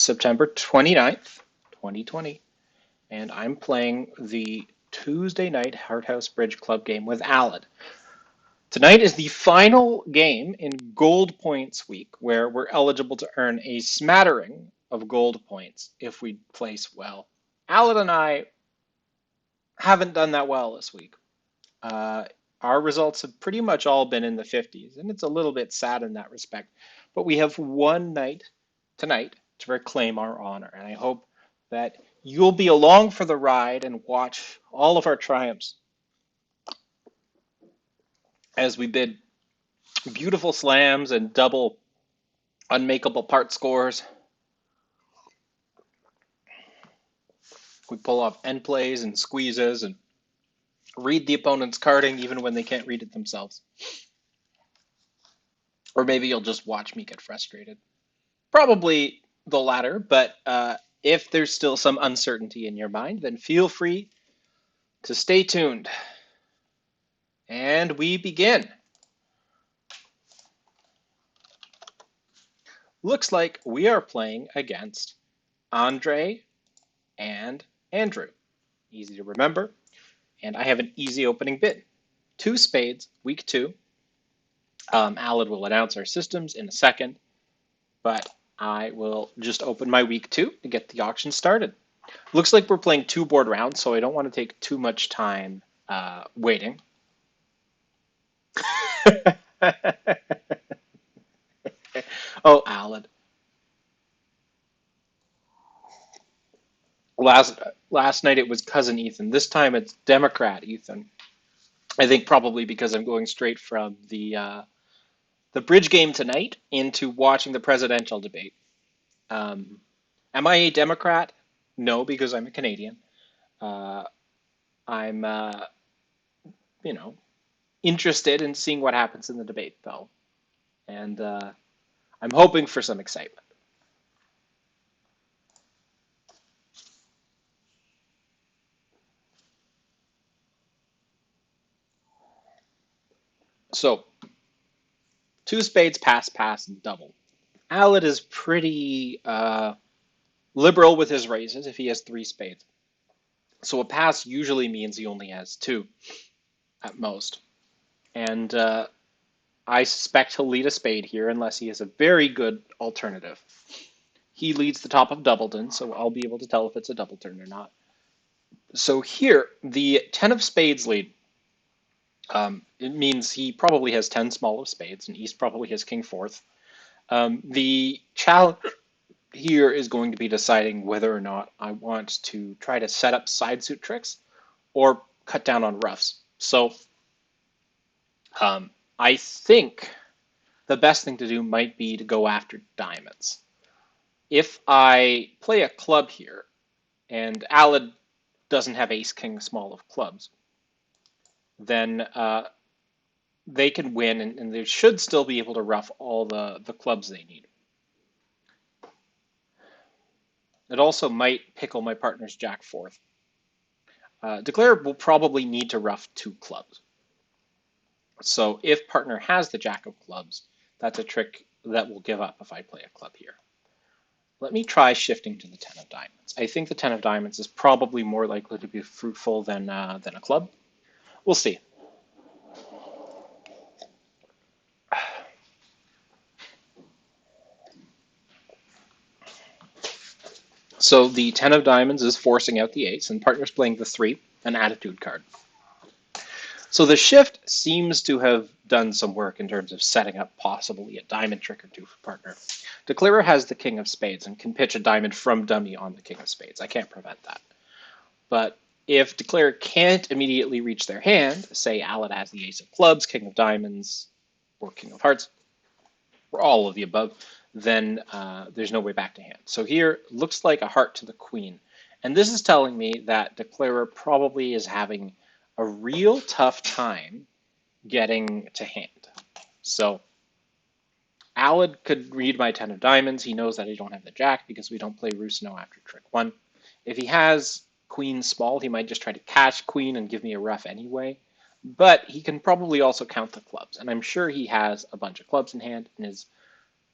September 29th, 2020, and I'm playing the Tuesday night Hart House Bridge Club game with Alan. Tonight is the final game in Gold Points Week, where we're eligible to earn a smattering of gold points if we place well. Alan and I haven't done that well this week. Uh, our results have pretty much all been in the 50s, and it's a little bit sad in that respect. But we have one night tonight to reclaim our honor, and I hope that you'll be along for the ride and watch all of our triumphs as we bid beautiful slams and double unmakeable part scores. We pull off end plays and squeezes and read the opponent's carding even when they can't read it themselves. Or maybe you'll just watch me get frustrated. Probably the latter, but if there's still some uncertainty in your mind, then feel free to stay tuned. And we begin. Looks like we are playing against Andre and Andrew. Easy to remember. And I have an easy opening bid. Two spades, week two. Alad will announce our systems in a second, but I will just open my week two to get the auction started. Looks like we're playing two board rounds, so I don't want to take too much time waiting. Oh, Alan. Last night it was cousin Ethan. This time it's Democrat Ethan. I think probably because I'm going straight from the bridge game tonight into watching the presidential debate. Am I a Democrat? No, because I'm a Canadian. Uh, I'm you know interested in seeing what happens in the debate though, and I'm hoping for some excitement. So two spades, pass, pass, and double. Alad is pretty liberal with his raises if he has three spades. So a pass usually means he only has two at most. And I suspect he'll lead a spade here unless he has a very good alternative. He leads the top of Doubleton, so I'll be able to tell if it's a double turn or not. So here, the 10 of spades lead. It means he probably has 10 small of spades, and East probably has king fourth. The challenge here is going to be deciding whether or not I want to try to set up side suit tricks or cut down on roughs. So I think the best thing to do might be to go after diamonds. If I play a club here, and Alad doesn't have ace king small of clubs, then they can win, and they should still be able to rough all the clubs they need. It also might pickle my partner's jack fourth. Declare will probably need to rough two clubs. So if partner has the jack of clubs, that's a trick that will give up if I play a club here. Let me try shifting to the 10 of diamonds. I think the 10 of diamonds is probably more likely to be fruitful than a club. We'll see. So the 10 of diamonds is forcing out the ace, and partner's playing the 3, an attitude card. So the shift seems to have done some work in terms of setting up possibly a diamond trick or two for partner. Declarer has the king of spades and can pitch a diamond from dummy on the king of spades. I can't prevent that. But if Declarer can't immediately reach their hand, say Alad has the ace of clubs, king of diamonds, or king of hearts, or all of the above, then there's no way back to hand. So here, looks like a heart to the queen. And this is telling me that Declarer probably is having a real tough time getting to hand. So Alad could read my 10 of diamonds. He knows that I don't have the jack because we don't play Rusno after trick 1. If he has queen small, he might just try to catch queen and give me a rough anyway. But he can probably also count the clubs. And I'm sure he has a bunch of clubs in hand and is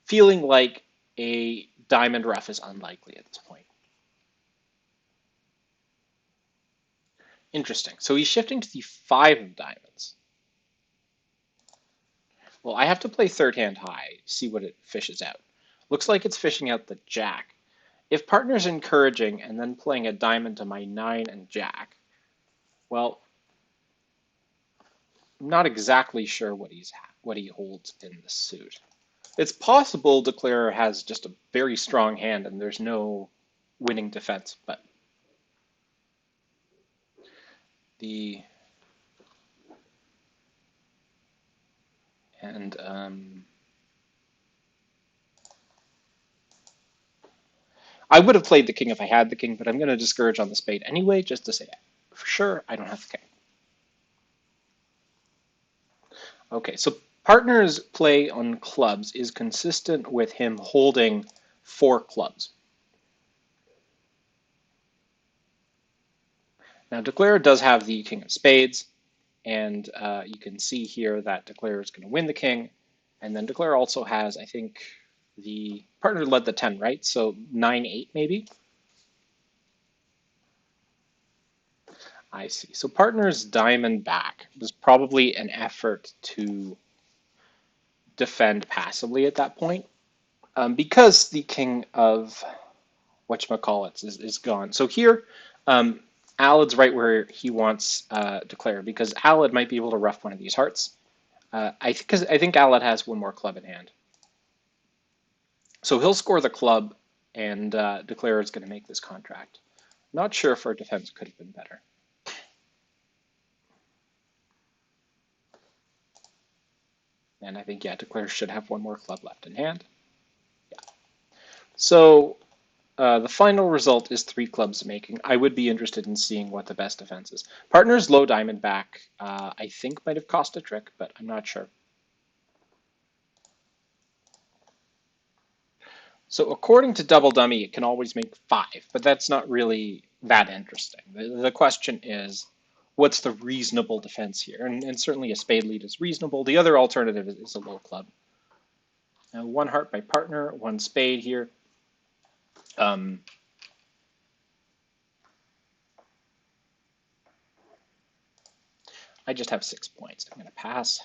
feeling like a diamond ruff is unlikely at this point. Interesting. So he's shifting to the 5 of diamonds. Well, I have to play third hand high, see what it fishes out. Looks like it's fishing out the jack. If partner's encouraging and then playing a diamond to my 9 and jack, well, I'm not exactly sure what he holds in the suit. It's possible Declarer has just a very strong hand and there's no winning defense, but the and I would have played the king if I had the king, but I'm going to discourage on the spade anyway, just to say for sure I don't have the king. Okay, so partner's play on clubs is consistent with him holding 4 clubs. Now, Declarer does have the king of spades, and you can see here that Declarer is going to win the king, and then Declarer also has, I think, the partner led the 10, right? So 9-8 maybe? I see. So partner's diamond back was probably an effort to defend passively at that point, because the king of whatchamacallits is gone. So here, Alad's right where he wants Declare, because Alad might be able to rough one of these hearts. I think Alad has one more club in hand. So he'll score the club, and Declare is going to make this contract. Not sure if our defense could have been better. And I think, yeah, Declare should have one more club left in hand. Yeah. So the final result is 3 clubs making. I would be interested in seeing what the best defense is. Partner's low diamond back, I think might have cost a trick, but I'm not sure. So according to Double Dummy, it can always make 5, but that's not really that interesting. The question is, what's the reasonable defense here? And certainly a spade lead is reasonable. The other alternative is a low club. Now, 1 heart by partner, 1 spade here. I just have 6 points. I'm going to pass.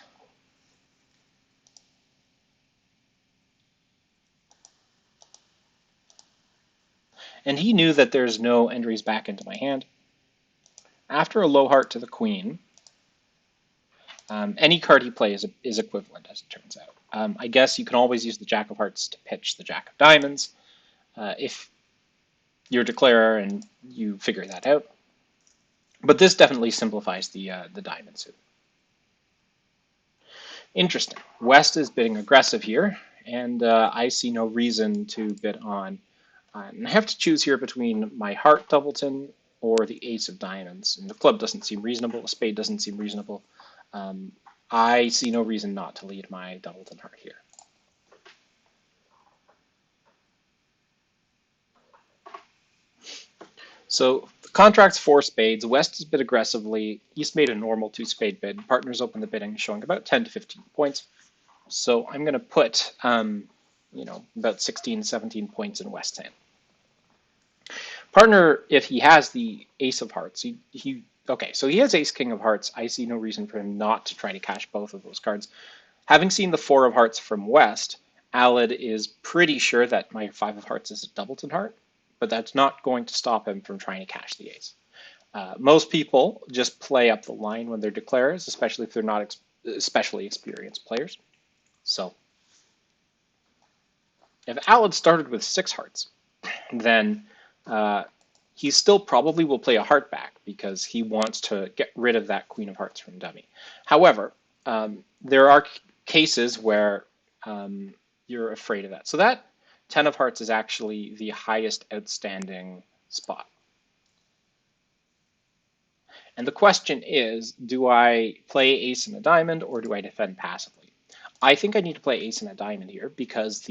And he knew that there's no entries back into my hand. After a low heart to the queen, any card he plays is equivalent, as it turns out. I guess you can always use the jack of hearts to pitch the jack of diamonds if you're Declarer and you figure that out. But this definitely simplifies the diamond suit. Interesting. West is bidding aggressive here, and I see no reason to bid on. And I have to choose here between my heart doubleton or the ace of diamonds. And the club doesn't seem reasonable. The spade doesn't seem reasonable. I see no reason not to lead my doubleton heart here. So the contract's 4 spades. West has bid aggressively. East made a normal 2-spade bid. Partners open the bidding, showing about 10 to 15 points. So I'm going to put, about 16, 17 points in West's hand. Partner, if he has the ace of hearts, okay, so he has ace king of hearts. I see no reason for him not to try to cash both of those cards. Having seen the 4 of hearts from West, Alad is pretty sure that my 5 of hearts is a doubleton heart, but that's not going to stop him from trying to cash the ace. Most people just play up the line when they're declarers, especially if they're not especially experienced players. So if Alad started with 6 hearts, then he still probably will play a heart back because he wants to get rid of that queen of hearts from dummy. However, there are cases where you're afraid of that. So that 10 of hearts is actually the highest outstanding spot. And the question is, do I play ace and a diamond or do I defend passively? I think I need to play ace and a diamond here because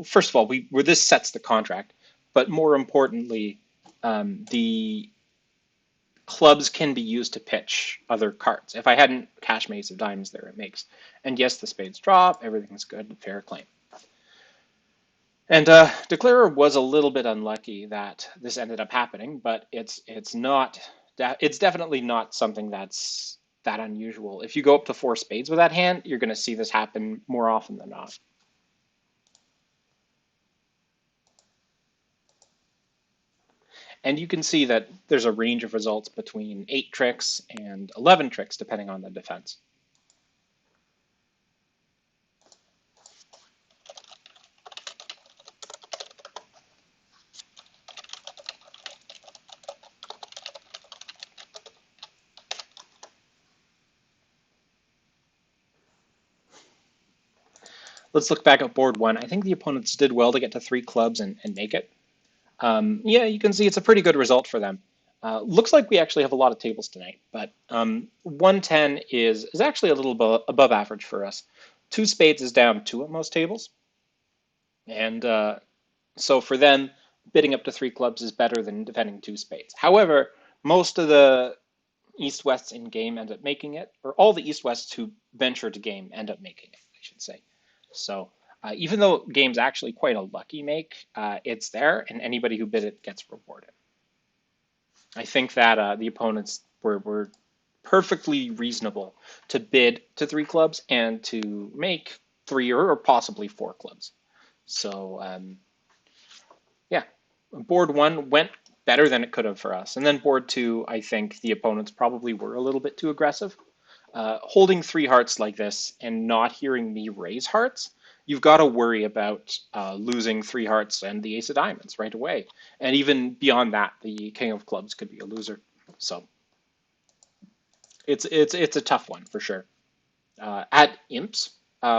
first of all, this sets the contract, but more importantly, the clubs can be used to pitch other cards. If I hadn't cash mace of diamonds there, it makes. And yes, the spades drop, everything's good, fair claim. And Declarer was a little bit unlucky that this ended up happening, but it's not it's definitely not something that's that unusual. If you go up to 4 spades with that hand, you're going to see this happen more often than not. And you can see that there's a range of results between 8 tricks and 11 tricks, depending on the defense. Let's look back at board 1. I think the opponents did well to get to 3 clubs and make it. Yeah, you can see it's a pretty good result for them. Looks like we actually have a lot of tables tonight, but 110 is actually a little above average for us. 2 spades is down 2 at most tables. And so for them, bidding up to 3 clubs is better than defending 2 spades. However, most of the East-Wests in game end up making it, or all the East-Wests who venture to game end up making it, I should say. So even though game's actually quite a lucky make, it's there, and anybody who bid it gets rewarded. I think that the opponents were perfectly reasonable to bid to 3 clubs and to make 3 or possibly 4 clubs. So yeah, board 1 went better than it could have for us. And then board 2, I think the opponents probably were a little bit too aggressive. Holding 3 hearts like this and not hearing me raise hearts, you've got to worry about losing 3 hearts and the ace of diamonds right away. And even beyond that, the king of clubs could be a loser. So it's a tough one for sure. At imps,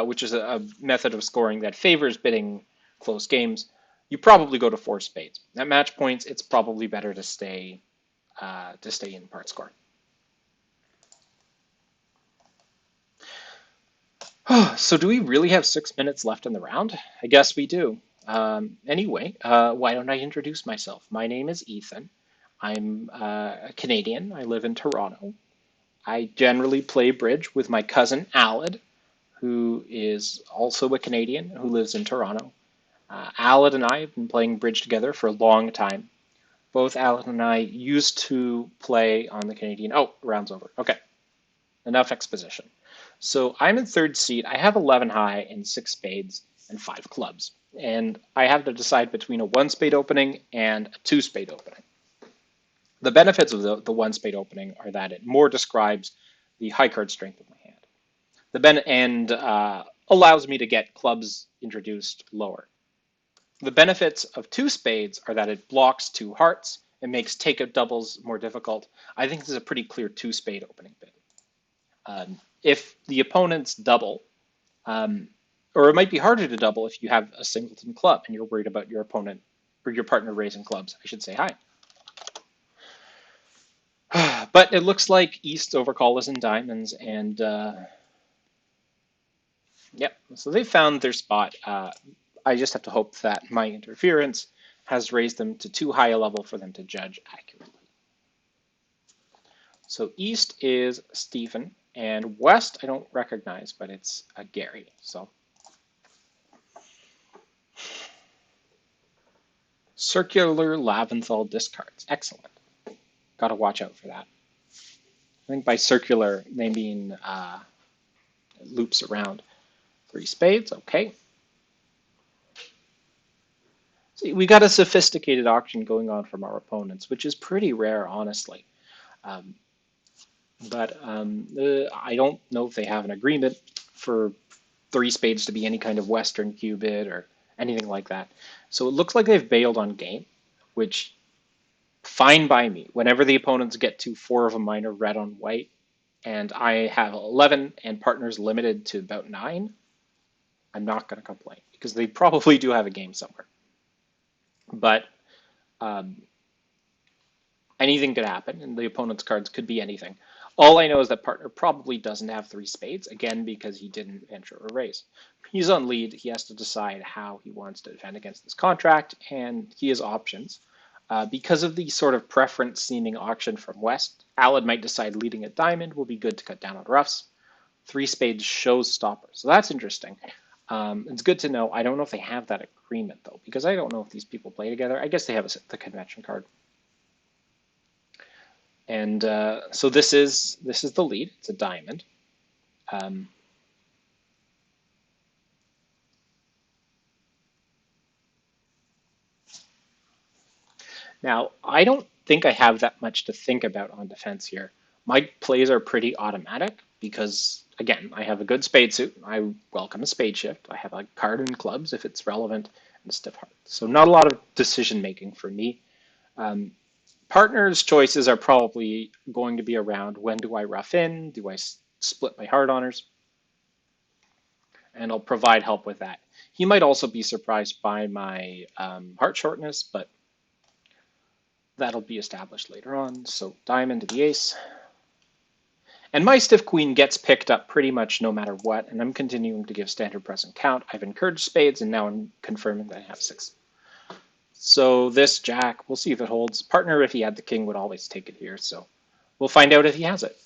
which is a method of scoring that favors bidding close games, you probably go to 4 spades. At match points, it's probably better to stay in part score. So do we really have 6 minutes left in the round? I guess we do. Anyway, why don't I introduce myself? My name is Ethan. I'm a Canadian. I live in Toronto. I generally play bridge with my cousin Aled, who is also a Canadian who lives in Toronto. Aled and I have been playing bridge together for a long time. Both Aled and I used to play on the Canadian. Oh, round's over. Okay, enough exposition. So I'm in 3rd seat. I have 11 high and 6 spades and 5 clubs. And I have to decide between a 1 spade opening and a 2 spade opening. The benefits of the 1 spade opening are that it more describes the high card strength of my hand. Allows me to get clubs introduced lower. The benefits of 2 spades are that it blocks 2 hearts. It makes take-out doubles more difficult. I think this is a pretty clear 2 spade opening bid. If the opponents double, or it might be harder to double if you have a singleton club and you're worried about your opponent or your partner raising clubs, I should say hi. But it looks like East overcall is in diamonds, and yep, so they found their spot. I just have to hope that my interference has raised them to too high a level for them to judge accurately. So East is Stephen, and West I don't recognize, but it's a Gary. So circular Laventhal discards. Excellent. Got to watch out for that. I think by circular they mean it loops around. 3 spades. Okay. See, we got a sophisticated auction going on from our opponents, which is pretty rare, honestly. But I don't know if they have an agreement for 3 spades to be any kind of Western cubit or anything like that. So it looks like they've bailed on game, which fine by me. Whenever the opponents get to 4 of a minor red on white, and I have 11 and partners limited to about 9, I'm not going to complain because they probably do have a game somewhere. But anything could happen, and the opponent's cards could be anything. All I know is that partner probably doesn't have 3 spades, again, because he didn't venture a raise. He's on lead. He has to decide how he wants to defend against this contract, and he has options. Because of the sort of preference-seeming auction from West, Alad might decide leading a diamond will be good to cut down on roughs. Three spades shows stoppers. So that's interesting. It's good to know. I don't know if they have that agreement, though, because I don't know if these people play together. I guess they have the convention card. And so this is the lead. It's a diamond. Now, I don't think I have that much to think about on defense here. My plays are pretty automatic because, again, I have a good spade suit. I welcome a spade shift. I have a card in clubs if it's relevant, and a stiff heart. So not a lot of decision making for me. Partners' choices are probably going to be around when do I rough in? Do I split my hard honors? And I'll provide help with that. He might also be surprised by my heart shortness, but that'll be established later on. So diamond to the ace. And my stiff queen gets picked up pretty much no matter what, and I'm continuing to give standard present count. I've encouraged spades, and now I'm confirming that I have 6. So this jack, we'll see if it holds. Partner, if he had the king, would always take it here, so we'll find out if he has it.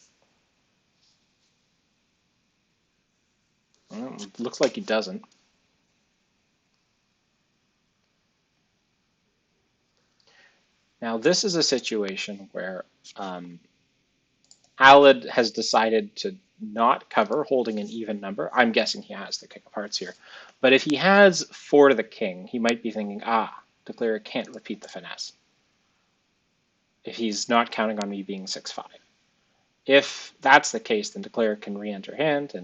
Well, it looks like he doesn't. Now this is a situation where Alad has decided to not cover, holding an even number. I'm guessing he has the king of hearts here. But if he has 4 to the king, he might be thinking, declarer can't repeat the finesse. If he's not counting on me being 6-5. If that's the case, then declarer can re-enter hand,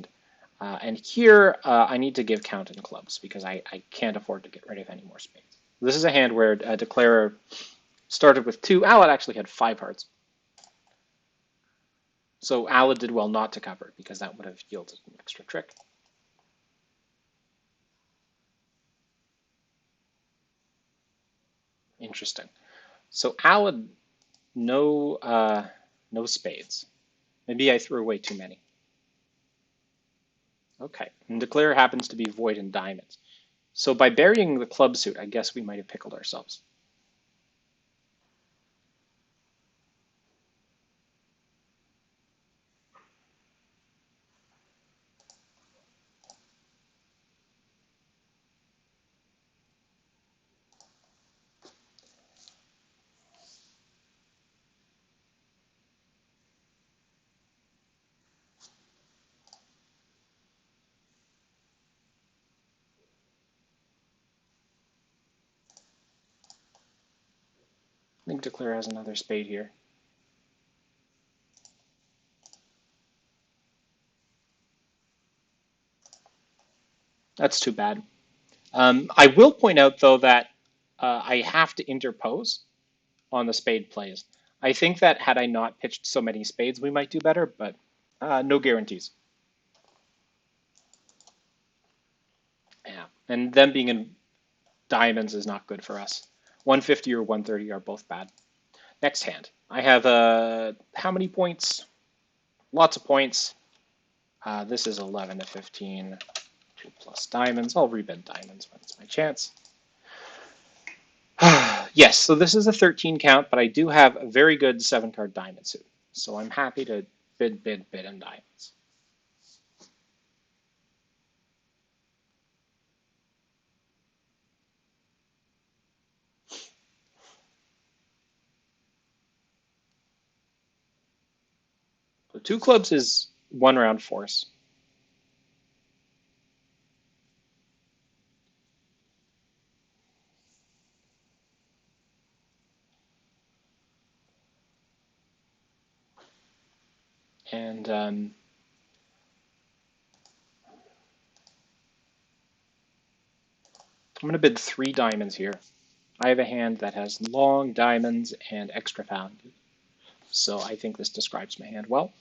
and here I need to give count in clubs because I can't afford to get rid of any more spades. This is a hand where a declarer started with 2. Alad actually had 5 hearts. So Alad did well not to cover because that would have yielded an extra trick. Interesting. So Alad, no spades. Maybe I threw away too many. Okay, and declare happens to be void in diamonds. So by burying the club suit, I guess we might have pickled ourselves. I think declare has another spade here. That's too bad. I will point out, though, that I have to interpose on the spade plays. I think that had I not pitched so many spades, we might do better, but no guarantees. Yeah, and them being in diamonds is not good for us. 150 or 130 are both bad. Next hand. I have how many points? Lots of points. This is 11 to 15. 2 plus diamonds. I'll rebid diamonds when it's my chance. Yes, so this is a 13 count, but I do have a very good 7-card diamond suit. So I'm happy to bid in diamonds. So 2 clubs is 1 round force. And I'm going to bid 3 diamonds here. I have a hand that has long diamonds and extra value. So I think this describes my hand well.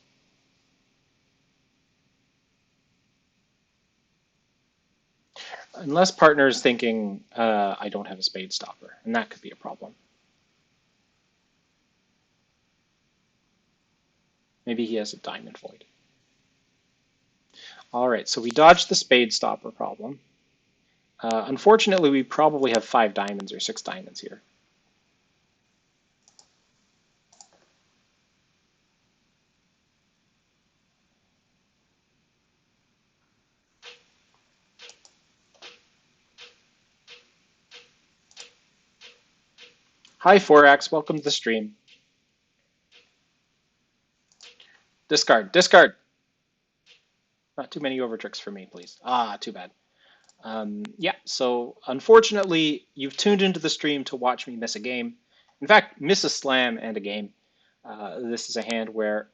Unless partner is thinking I don't have a spade stopper, and that could be a problem. Maybe he has a diamond void. All right, so we dodged the spade stopper problem. Unfortunately, we probably have 5 diamonds or 6 diamonds here. Hi, Forax. Welcome to the stream. Discard. Discard. Not too many overtricks for me, please. Ah, too bad. Yeah, so unfortunately, you've tuned into the stream to watch me miss a game. In fact, miss a slam and a game. This is a hand where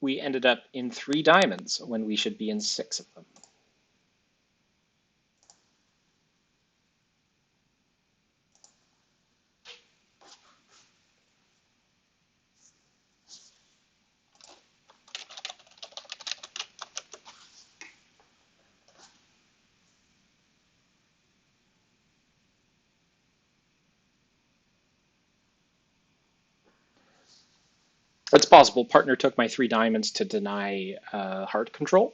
we ended up in 3 diamonds when we should be in 6 of them. It's possible partner took my 3 diamonds to deny Hart control.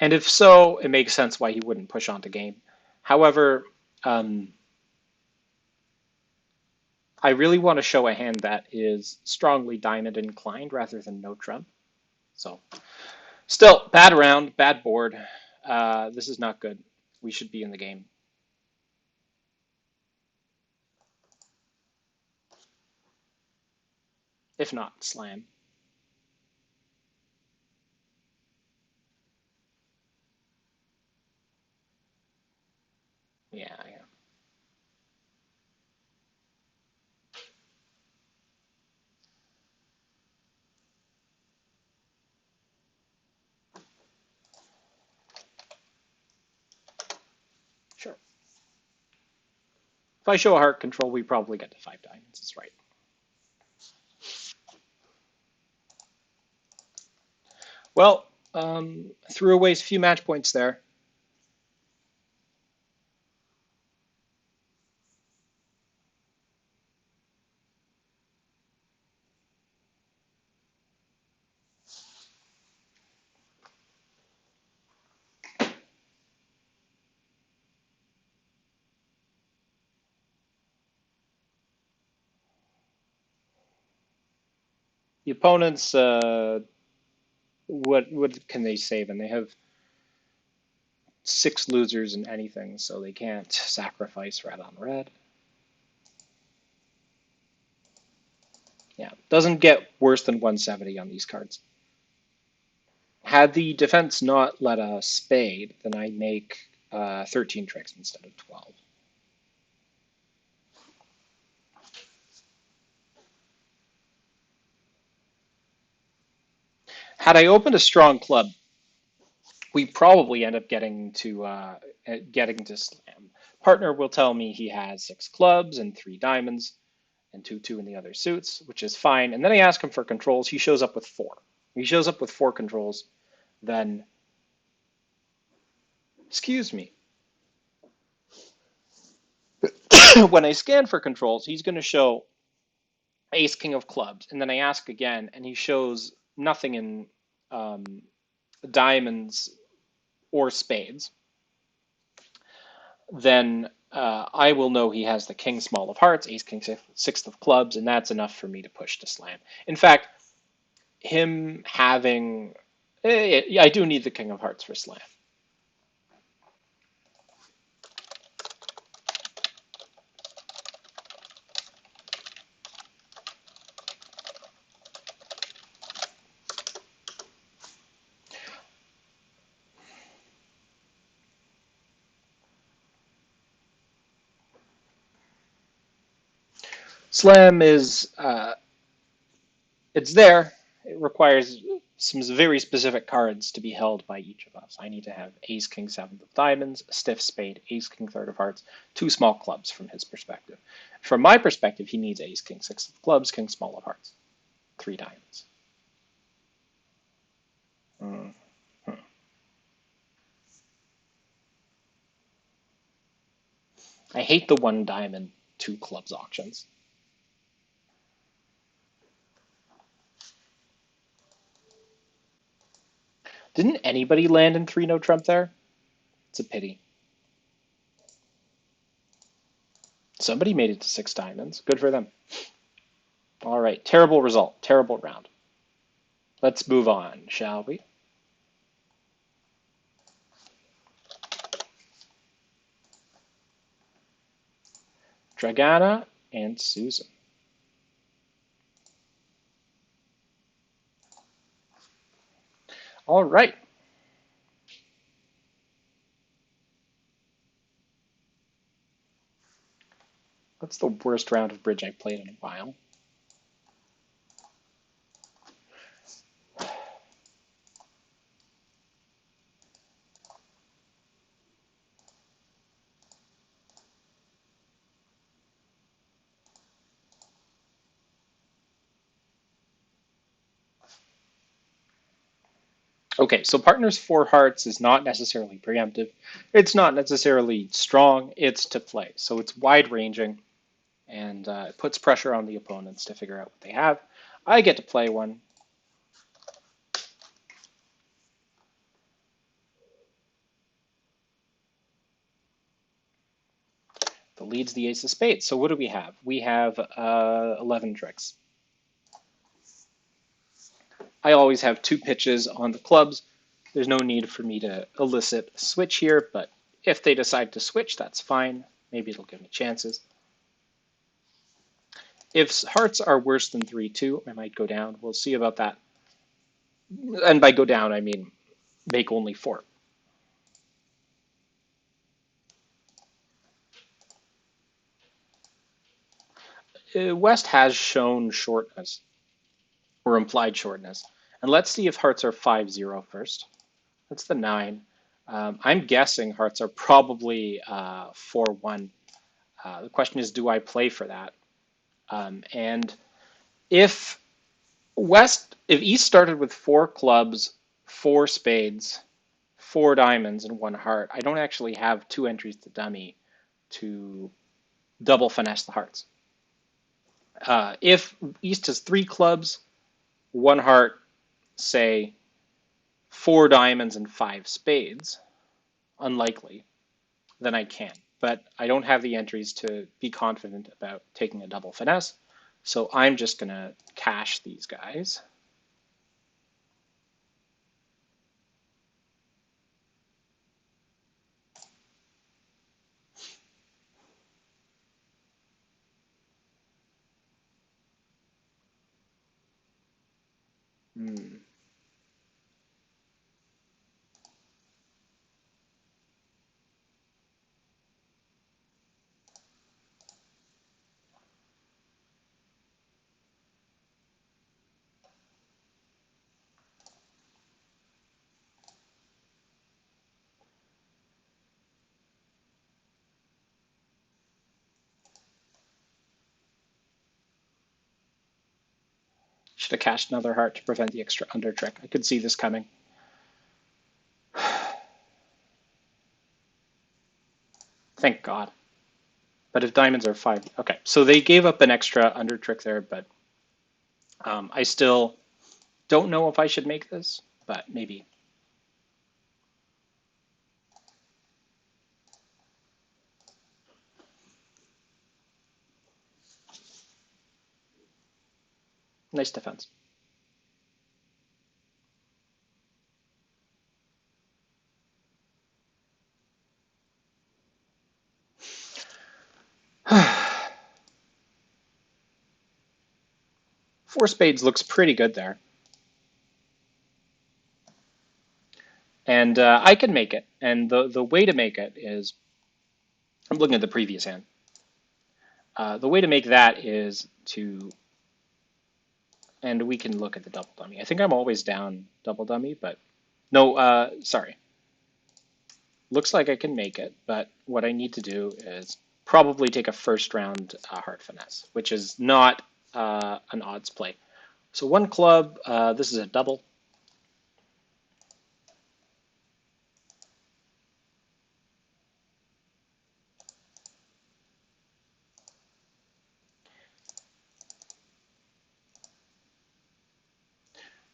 And if so, it makes sense why he wouldn't push on to game. However, um, I really want to show a hand that is strongly diamond inclined rather than no trump. So still, bad round, bad board. This is not good. We should be in the game. If not, slam. Yeah, yeah. Sure. If I show a heart control, we probably get to 5 diamonds. That's right. Well, threw away a few match points there. The opponents, what can they say? Then they have 6 losers in anything, so they can't sacrifice red on red. Yeah, doesn't get worse than 170 on these cards. Had the defense not let a spade, then I make 13 tricks instead of 12. Had I opened a strong club, we probably end up getting to slam. Partner will tell me he has 6 clubs and 3 diamonds and 2 in the other suits, which is fine. And then I ask him for controls. He shows up with 4. He shows up with 4 controls. Then, excuse me, when I scan for controls, he's going to show ace king of clubs, and then I ask again, and he shows nothing in um, diamonds or spades. Then I will know he has the king small of hearts, ace king sixth of clubs, and that's enough for me to push to slam. In fact, him having I do need the king of hearts for slam. Slam is it's there. It requires some very specific cards to be held by each of us. I need to have ace, king, seventh of diamonds, stiff spade, ace, king, third of hearts, 2 small clubs from his perspective. From my perspective, he needs ace, king, sixth of clubs, king, small of hearts, 3 diamonds. Mm-hmm. I hate the 1 diamond, 2 clubs auctions. Didn't anybody land in 3 no trump there? It's a pity. Somebody made it to 6 diamonds. Good for them. All right, terrible result, terrible round. Let's move on, shall we? Dragana and Susan. All right. That's the worst round of bridge I've played in a while. Okay, so partners four hearts is not necessarily preemptive. It's not necessarily strong. It's to play. So it's wide ranging, and it puts pressure on the opponents to figure out what they have. I get to play one. The lead's the ace of spades. So what do we have? We have 11 tricks. I always have two pitches on the clubs. There's no need for me to elicit a switch here, but if they decide to switch, that's fine. Maybe it'll give me chances. If hearts are worse than 3-2, I might go down. We'll see about that. And by go down, I mean make only four. West has shown shortness, or implied shortness. And let's see if hearts are 5-0 first. That's the 9. I'm guessing hearts are probably 4-1. The question is, do I play for that? And if East started with 4 clubs, 4 spades, 4 diamonds, and 1 heart, I don't actually have 2 entries to dummy to double finesse the hearts. If East has 3 clubs, 1 heart, say 4 diamonds and 5 spades, unlikely, then I can. But I don't have the entries to be confident about taking a double finesse, so I'm just going to cash these guys. Should have cashed another heart to prevent the extra under trick. I could see this coming. Thank God. But if diamonds are 5, okay. So they gave up an extra under trick there, but I still don't know if I should make this, but maybe. Nice defense. Four spades looks pretty good there. And I can make it. And the way to make it is, I'm looking at the previous hand. The way to make that is to, and we can look at the double dummy. I think I'm always down double dummy, but no, sorry. Looks like I can make it, but what I need to do is probably take a first round heart finesse, which is not an odds play. So 1 club, this is a double.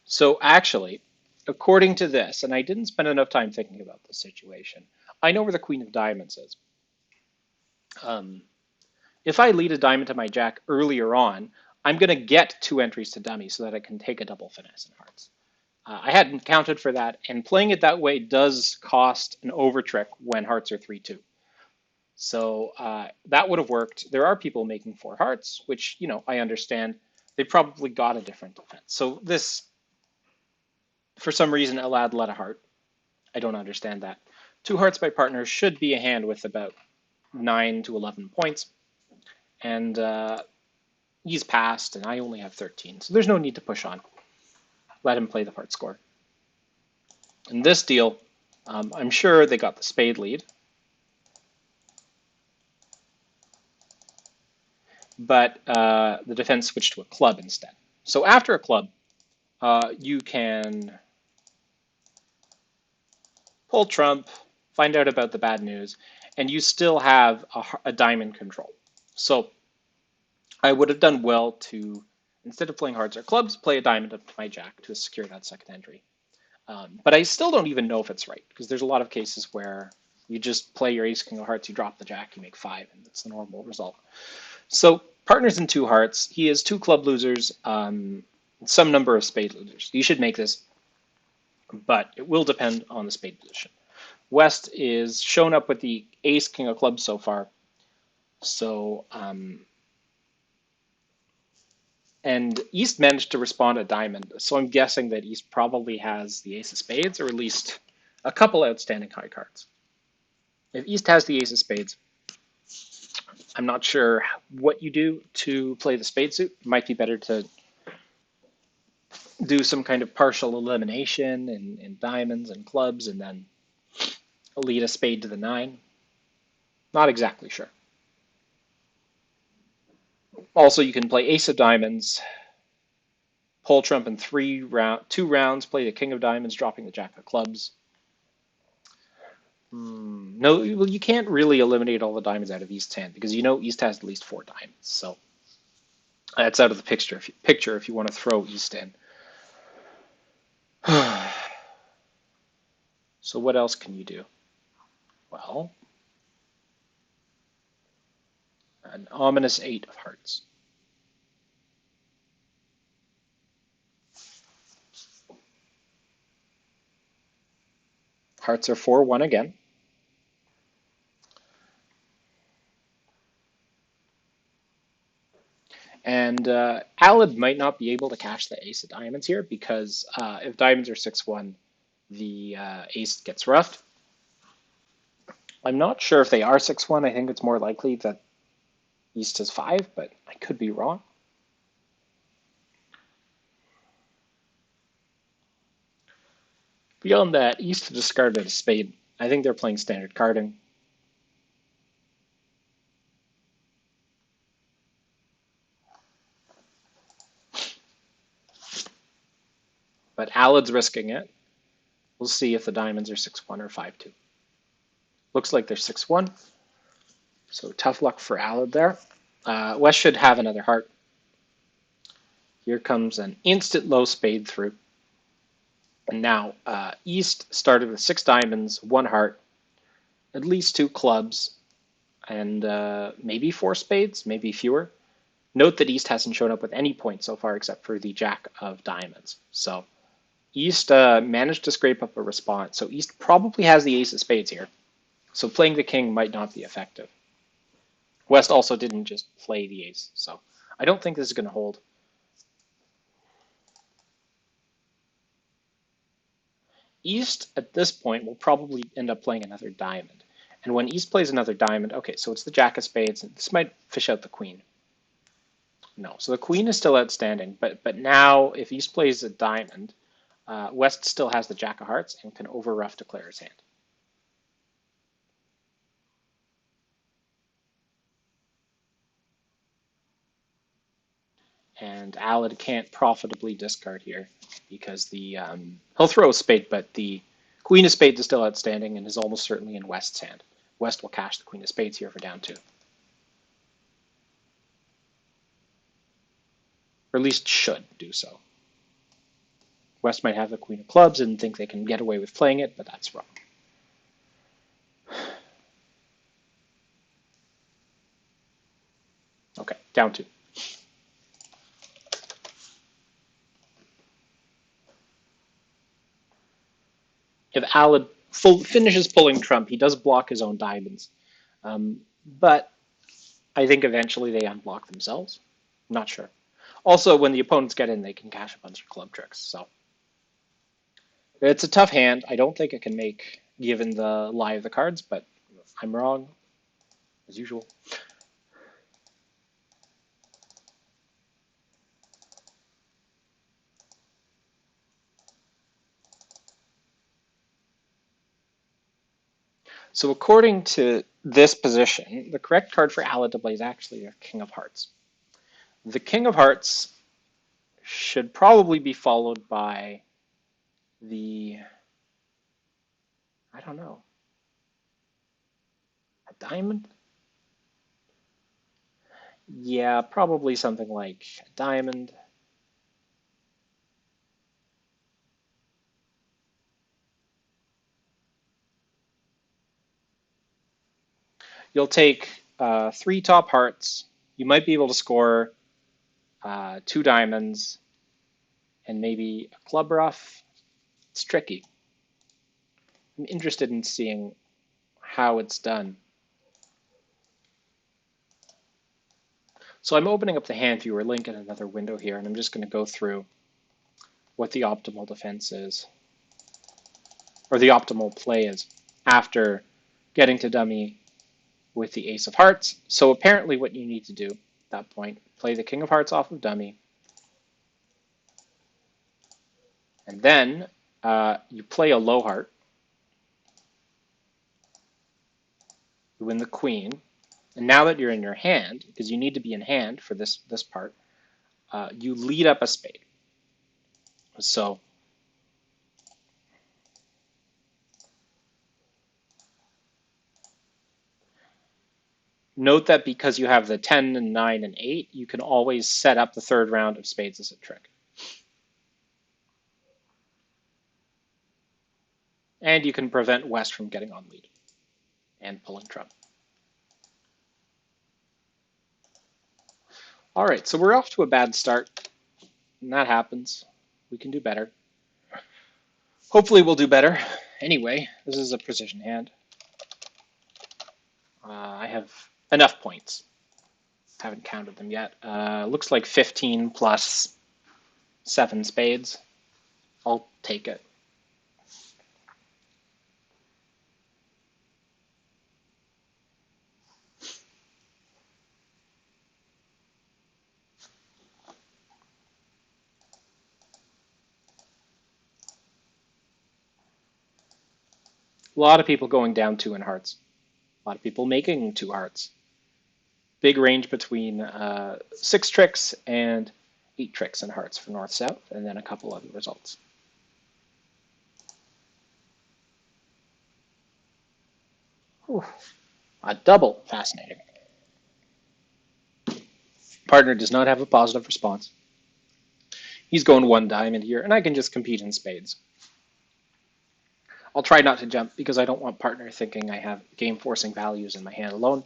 So actually, according to this, and I didn't spend enough time thinking about this situation, I know where the Queen of Diamonds is. If I lead a diamond to my jack earlier on, I'm going to get 2 entries to dummy so that I can take a double finesse in hearts. I hadn't counted for that, and playing it that way does cost an over trick when hearts are 3-2. So that would have worked. There are people making 4 hearts, which, I understand. They probably got a different defense. So this For some reason, Alad led a heart. I don't understand that. Two hearts by partner should be a hand with about 9 to 11 points. And he's passed, and I only have 13. So there's no need to push on. Let him play the heart score. In this deal, I'm sure they got the spade lead. But the defense switched to a club instead. So after a club, you can pull trump, find out about the bad news, and you still have a diamond control. So I would have done well to, instead of playing hearts or clubs, play a diamond up to my jack to secure that second entry. But I still don't even know if it's right, because there's a lot of cases where you just play your ace, king of hearts, you drop the jack, you make 5, and that's the normal result. So partners in 2 hearts, he has 2 club losers, some number of spade losers. You should make this, but it will depend on the spade position. West is shown up with the ace, king of clubs so far. So, and East managed to respond a diamond. So I'm guessing that East probably has the ace of spades, or at least a couple outstanding high cards. If East has the ace of spades, I'm not sure what you do to play the spade suit. It might be better to do some kind of partial elimination in diamonds and clubs and then lead a spade to the 9. Not exactly sure. Also, you can play ace of diamonds, pull trump in 2 rounds, play the king of diamonds, dropping the jack of clubs. No, well, you can't really eliminate all the diamonds out of East's hand because you know East has at least 4 diamonds. So that's out of the picture if you want to throw East in. So what else can you do? Well, an ominous 8 of hearts. Hearts are 4-1 again. And Alad might not be able to cash the ace of diamonds here because if diamonds are 6-1, the ace gets roughed. I'm not sure if they are 6-1. I think it's more likely that East is 5, but I could be wrong. Beyond that, East discarded a spade. I think they're playing standard carding. But Alad's risking it. We'll see if the diamonds are 6-1 or 5-2. Looks like they're 6-1. So tough luck for Alad there. West should have another heart. Here comes an instant low spade through. And now East started with 6 diamonds, 1 heart, at least 2 clubs, and maybe 4 spades, maybe fewer. Note that East hasn't shown up with any points so far except for the jack of diamonds. So East managed to scrape up a response. So East probably has the ace of spades here. So playing the king might not be effective. West also didn't just play the ace. So I don't think this is going to hold. East, at this point, will probably end up playing another diamond. And when East plays another diamond, okay, so it's the jack of spades. This might fish out the queen. No, so the queen is still outstanding. But now, if East plays a diamond, West still has the jack of hearts and can overruff declare his hand. And Alad can't profitably discard here because he'll throw a spade, but the queen of spades is still outstanding and is almost certainly in West's hand. West will cash the queen of spades here for down 2. Or at least should do so. West might have the queen of clubs and think they can get away with playing it, but that's wrong. Okay, down 2. If Alad finishes pulling trump, he does block his own diamonds. But I think eventually they unblock themselves. I'm not sure. Also, when the opponents get in, they can cash a bunch of club tricks. So It's a tough hand. I don't think it can make, given the lie of the cards, but I'm wrong, as usual. So according to this position, the correct card for Ala to play is actually a King of Hearts. The King of Hearts should probably be followed by the, I don't know, a diamond? Yeah, probably something like a diamond. You'll take three top hearts. You might be able to score two diamonds and maybe a club ruff. It's tricky. I'm interested in seeing how it's done. So I'm opening up the hand viewer link in another window here, and I'm just going to go through what the optimal defense is, or the optimal play is, after getting to dummy with the Ace of Hearts. So apparently what you need to do at that point, play the King of Hearts off of dummy, and then you play a low heart, you win the Queen, and now that you're in your hand, because you need to be in hand for this part, you lead up a spade. So note that because you have the 10 and 9 and 8, you can always set up the third round of spades as a trick. And you can prevent West from getting on lead and pulling trump. All right, so we're off to a bad start, and that happens. We can do better. Hopefully we'll do better. Anyway, this is a precision hand. I have enough points. Haven't counted them yet. Looks like 15 plus 7 spades. I'll take it. A lot of people going down 2 in hearts. A lot of people making 2 hearts. Big range between 6 tricks and 8 tricks in hearts for north-south, and then a couple other results. Whew. A double, fascinating. Partner does not have a positive response. He's going 1 diamond here, and I can just compete in spades. I'll try not to jump because I don't want partner thinking I have game-forcing values in my hand alone.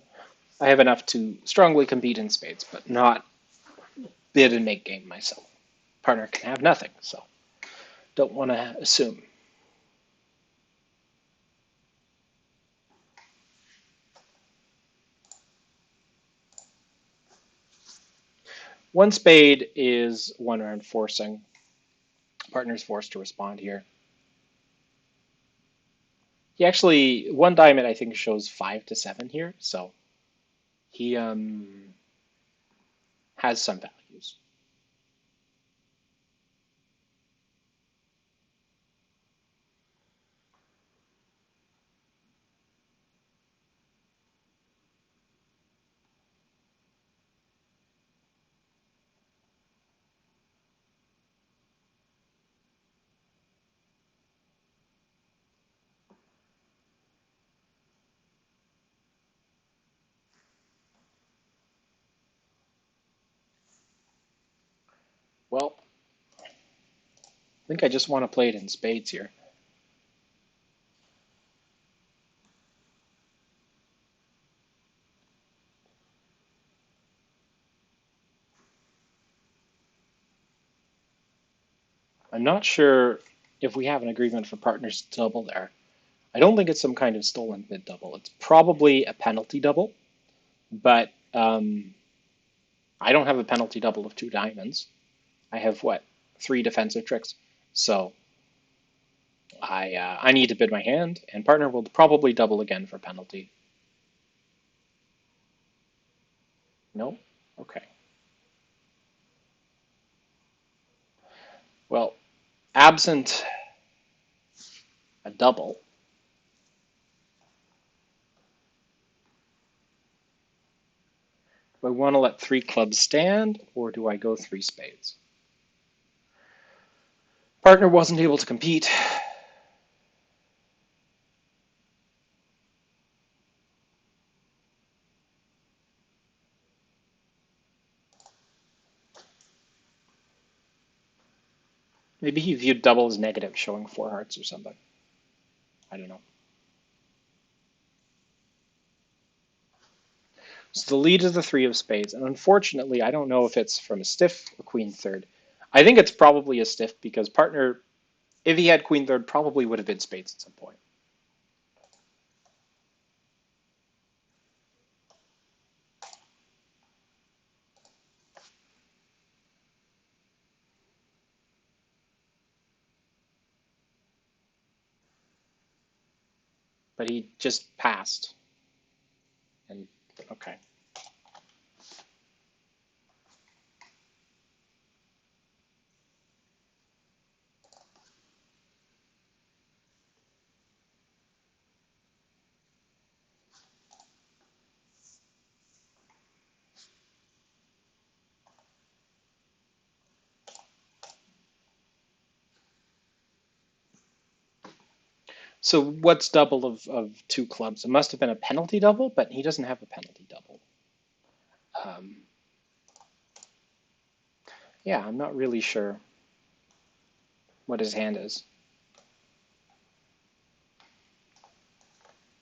I have enough to strongly compete in spades, but not bid and make game myself. Partner can have nothing, so don't want to assume. One spade is 1 round forcing. Partner's forced to respond here. He actually, 1 diamond I think shows 5 to 7 here, so he has some values. Well, I think I just want to play it in spades here. I'm not sure if we have an agreement for partners to double there. I don't think it's some kind of stolen bid double. It's probably a penalty double, but I don't have a penalty double of 2 diamonds. I have what, 3 defensive tricks. So I need to bid my hand, and partner will probably double again for penalty. No? Okay. Well, absent a double, do I want to let three clubs stand, or do I go three spades? Partner wasn't able to compete. Maybe he viewed double as negative, showing four hearts or something. I don't know. So the lead is the three of spades, and unfortunately, I don't know if it's from a stiff or queen third. I think it's probably a stiff because partner, if he had queen third, probably would have been spades at some point. But he just passed. And okay. So what's double of two clubs? It must have been a penalty double, but he doesn't have a penalty double. Um, yeah, I'm not really sure what his hand is.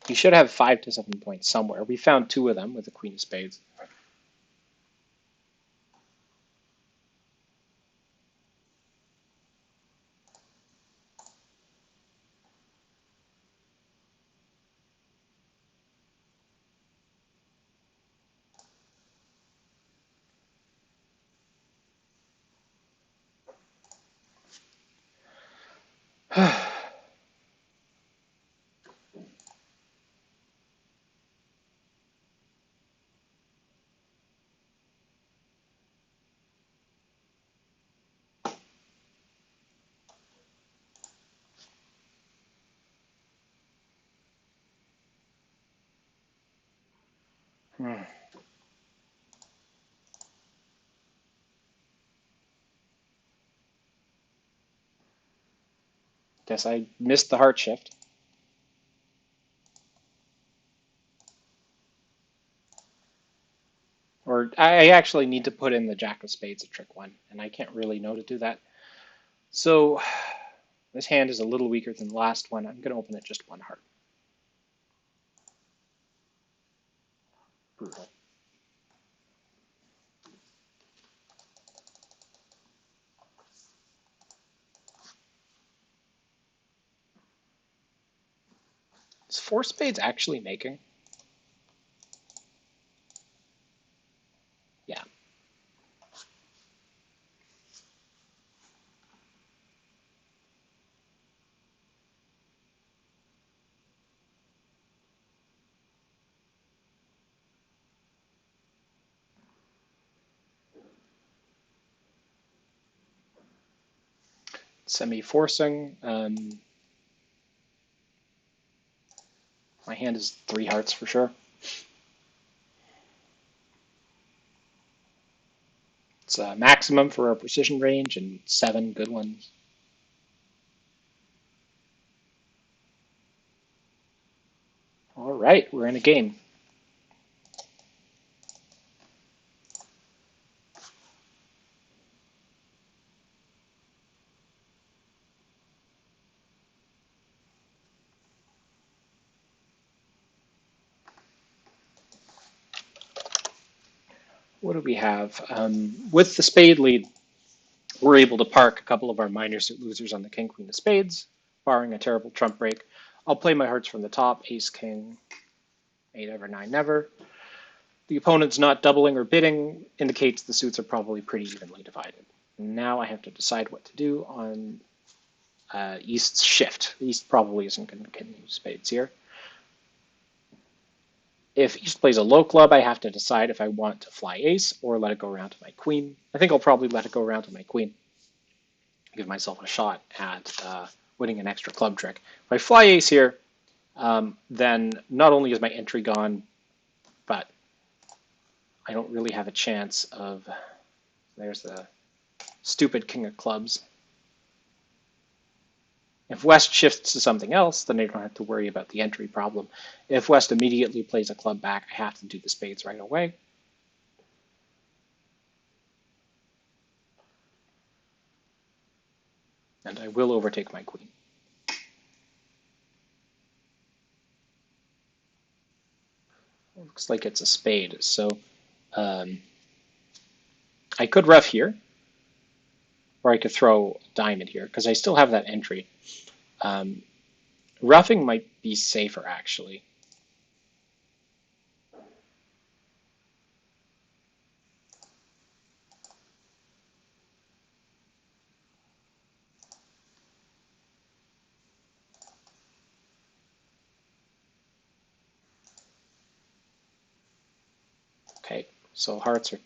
He should have 5 to 7 points somewhere. We found two of them with the queen of spades. Guess I missed the heart shift. Or I actually need to put in the jack of spades at trick one, and I can't really know to do that. So this hand is a little weaker than the last one. I'm going to open it just one heart. Brutal. Is four spades actually making? Yeah. Semi-forcing. My hand is three hearts for sure. It's a maximum for our precision range and 7 good ones. All right, we're in a game. What do we have? With the spade lead, we're able to park a couple of our minor suit losers on the king, queen of spades, barring a terrible trump break. I'll play my hearts from the top, ace, king, 8 ever, 9 never. The opponent's not doubling or bidding indicates the suits are probably pretty evenly divided. Now I have to decide what to do on East's shift. East probably isn't going to continue spades here. If East plays a low club, I have to decide if I want to fly ace or let it go around to my queen. I think I'll probably let it go around to my queen. Give myself a shot at winning an extra club trick. If I fly ace here, then not only is my entry gone, but I don't really have a chance of... There's the stupid king of clubs. If West shifts to something else, then I don't have to worry about the entry problem. If West immediately plays a club back, I have to do the spades right away. And I will overtake my queen. Looks like it's a spade, so I could rough here, or I could throw a diamond here, because I still have that entry. Roughing might be safer, actually. Okay, so hearts are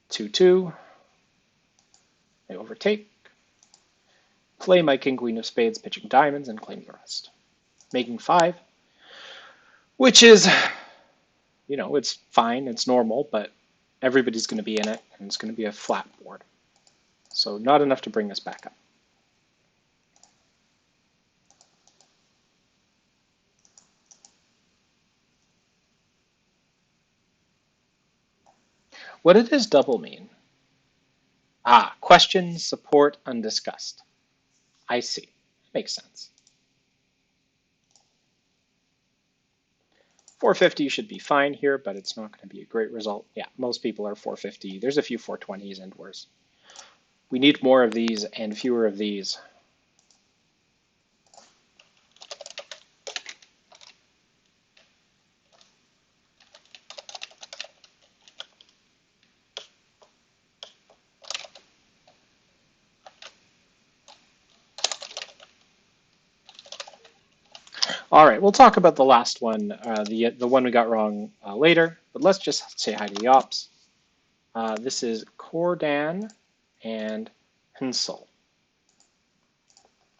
2-2. I overtake. Play my king, queen of spades, pitching diamonds, and claim the rest. Making 5, which is, you know, it's fine, it's normal, but everybody's going to be in it, and it's going to be a flat board. So not enough to bring us back up. What did his double mean? Ah, question, support, undiscussed. I see. Makes sense. 450 should be fine here, but it's not going to be a great result. Yeah, most people are 450. There's a few 420s and worse. We need more of these and fewer of these. All right, we'll talk about the last one, the one we got wrong later, but let's just say hi to the ops. This is Cordan and Hensel.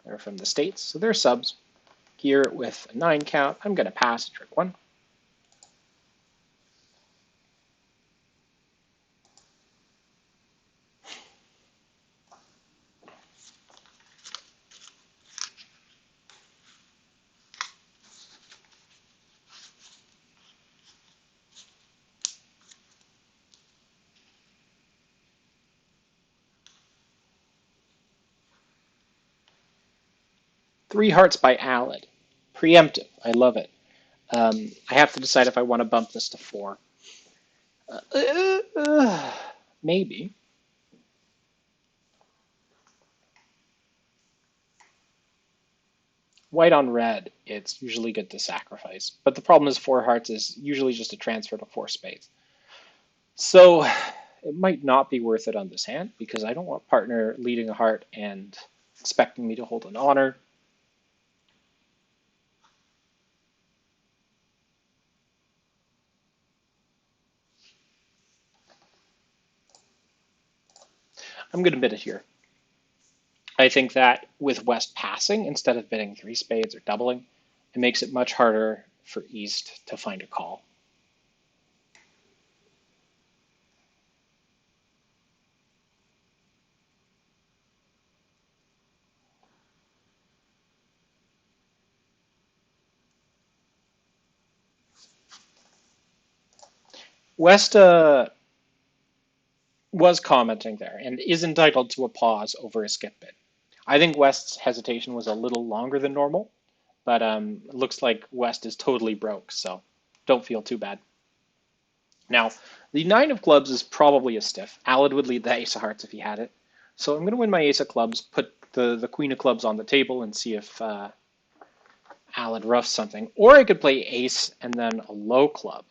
They're from the States, so they're subs. Here with a 9 count, I'm going to pass trick 1. Three hearts by Alad. Preemptive. I love it. I have to decide if I want to bump this to 4. Maybe. White on red, it's usually good to sacrifice. But the problem is 4 hearts is usually just a transfer to 4 spades. So it might not be worth it on this hand because I don't want partner leading a heart and expecting me to hold an honor. I'm going to bid it here. I think that with West passing, instead of bidding 3 spades or doubling, it makes it much harder for East to find a call. West was commenting there and is entitled to a pause over a skip bid. I think West's hesitation was a little longer than normal, but it looks like West is totally broke, so don't feel too bad. Now, the 9 of clubs is probably a stiff. Alad would lead the ace of hearts if he had it. So I'm going to win my ace of clubs, put the queen of clubs on the table, and see if Alad roughs something. Or I could play ace and then a low club.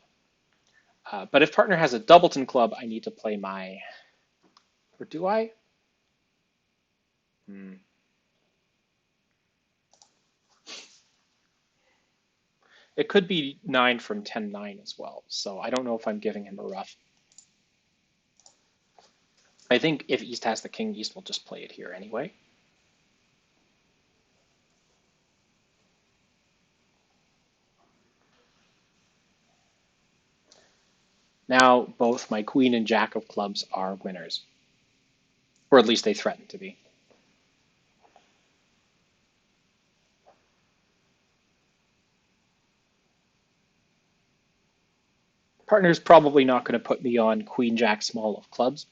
But if partner has a doubleton club, I need to play my... Or do I? It could be 9 from 10-9 as well, so I don't know if I'm giving him a rough. I think if East has the king, East will just play it here anyway. Now both my queen and jack of clubs are winners, or at least they threaten to be. Partner's probably not going to put me on queen jack small of clubs,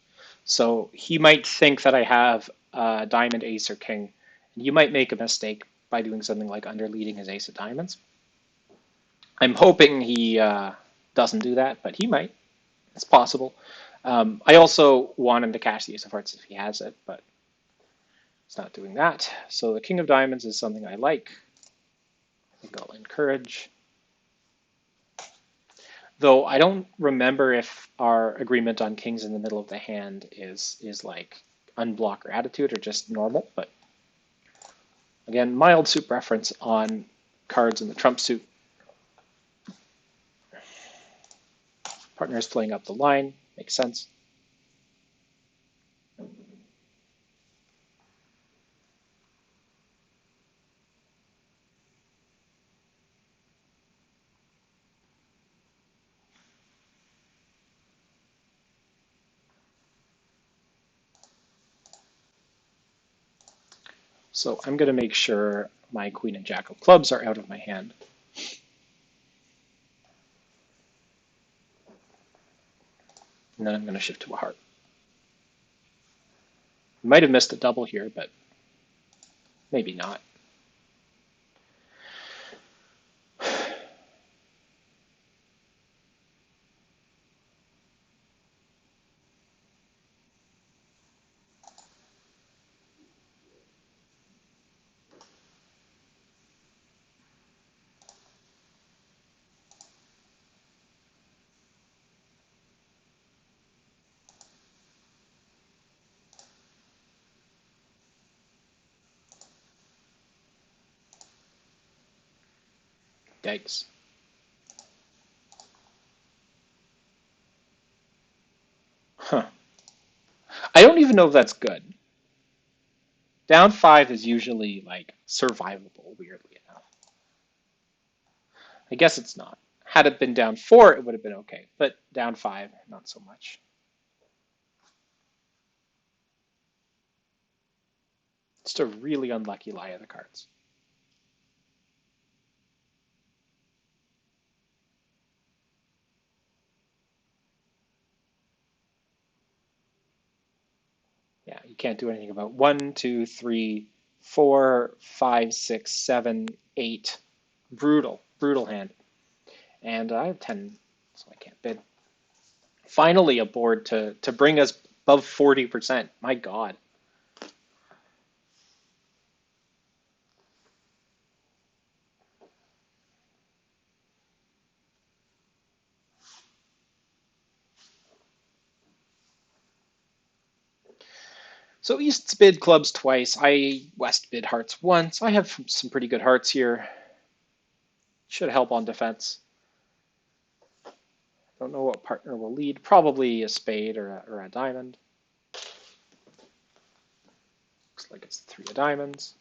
so he might think that I have diamond, ace, or king. And you might make a mistake by doing something like underleading his ace of diamonds. I'm hoping he doesn't do that, but he might. It's possible. I also want him to cash the ace of hearts if he has it, but it's not doing that. So the king of diamonds is something I like. I think I'll encourage. Though I don't remember if our agreement on kings in the middle of the hand is like unblock or attitude or just normal, but again, mild suit preference on cards in the trump suit. Partner is playing up the line, makes sense. So I'm going to make sure my queen and jack of clubs are out of my hand. And then I'm going to shift to a heart. Might have missed a double here, but maybe not. Yikes. Huh. I don't even know if that's good. Down 5 is usually like survivable, weirdly enough. I guess it's not. Had it been down 4, it would have been okay, but down 5, not so much. Just a really unlucky lie of the cards. Yeah, you can't do anything about 1, 2, 3, 4, 5, 6, 7, 8. Brutal, brutal hand. And I have 10, so I can't bid. Finally, a board to bring us above 40%. My God. So East's bid clubs twice. I West bid hearts once. I have some pretty good hearts here. Should help on defense. Don't know what partner will lead. Probably a spade or a diamond. Looks like it's the 3 of diamonds.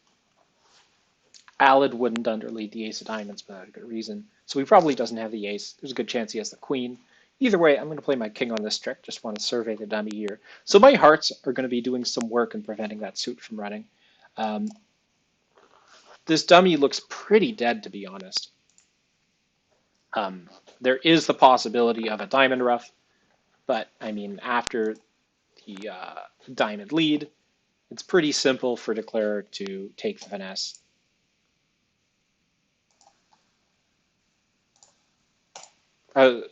Alid wouldn't underlead the ace of diamonds without a good reason. So he probably doesn't have the ace. There's a good chance he has the queen. Either way, I'm going to play my king on this trick. Just want to survey the dummy here. So my hearts are going to be doing some work in preventing that suit from running. This dummy looks pretty dead, to be honest. There is the possibility of a diamond ruff, but I mean, after the diamond lead, it's pretty simple for declarer to take the finesse.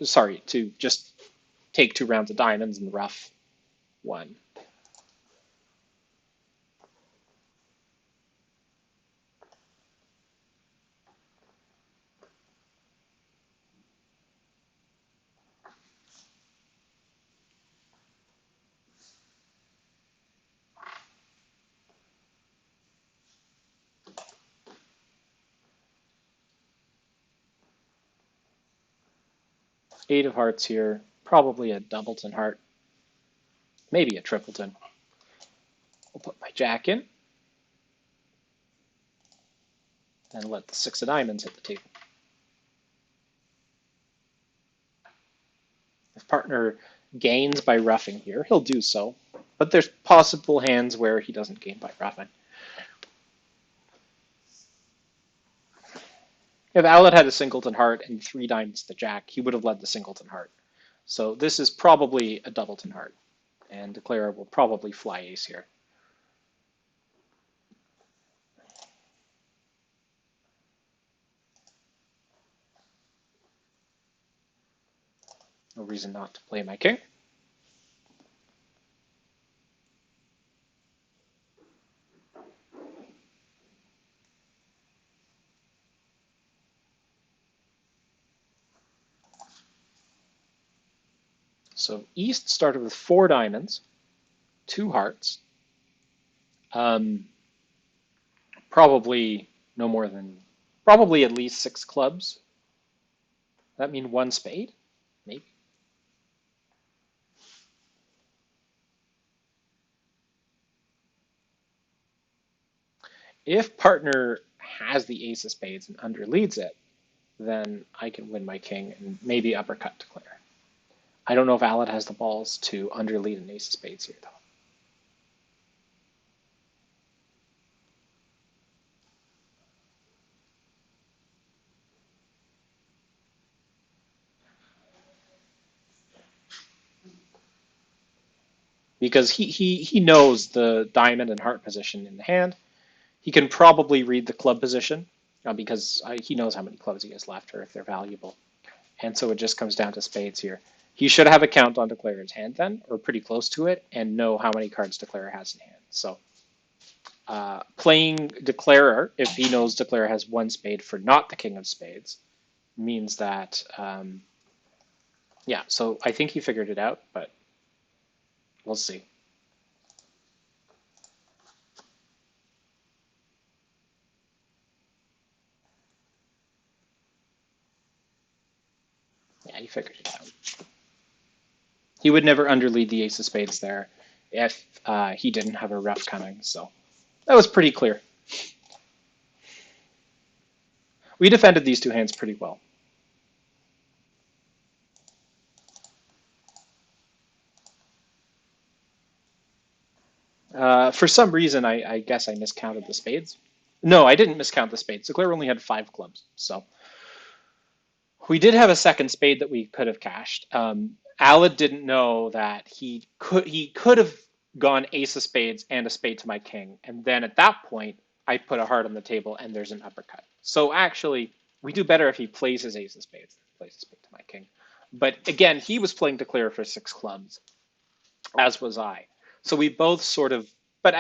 Sorry, to just take 2 rounds of diamonds and ruff 1. 8 of hearts here, probably a doubleton heart, maybe a tripleton. We'll put my jack in and let the 6 of diamonds hit the table. If partner gains by roughing here, he'll do so, but there's possible hands where he doesn't gain by roughing. If Alad had a singleton heart and 3 diamonds to jack, he would have led the singleton heart. So this is probably a doubleton heart, and Declarer will probably fly ace here. No reason not to play my king. So East started with 4 diamonds, 2 hearts, probably no more than, probably at least 6 clubs. That mean 1 spade, maybe. If partner has the ace of spades and underleads it, then I can win my king and maybe uppercut Declare. I don't know if Alad has the balls to underlead an ace of spades here, though. Because he knows the diamond and heart position in the hand. He can probably read the club position because he knows how many clubs he has left or if they're valuable. And so it just comes down to spades here. He should have a count on Declarer's hand then, or pretty close to it, and know how many cards Declarer has in hand. So playing Declarer, if he knows Declarer has 1 spade for not the king of spades, means that, yeah, so I think he figured it out, but we'll see. Yeah, he figured it out. He would never underlead the ace of spades there if he didn't have a rough coming, so that was pretty clear. We defended these 2 hands pretty well. For some reason, I guess I miscounted the spades. No, I didn't miscount the spades. Declare only had 5 clubs, so we did have a second spade that we could have cashed. Alad didn't know that he could have gone ace of spades and a spade to my king, and then at that point, I put a heart on the table and there's an uppercut. So actually, we do better if he plays his ace of spades than plays a spade to my king. But again, he was playing Declare for 6 clubs, as was I. So we both sort of, but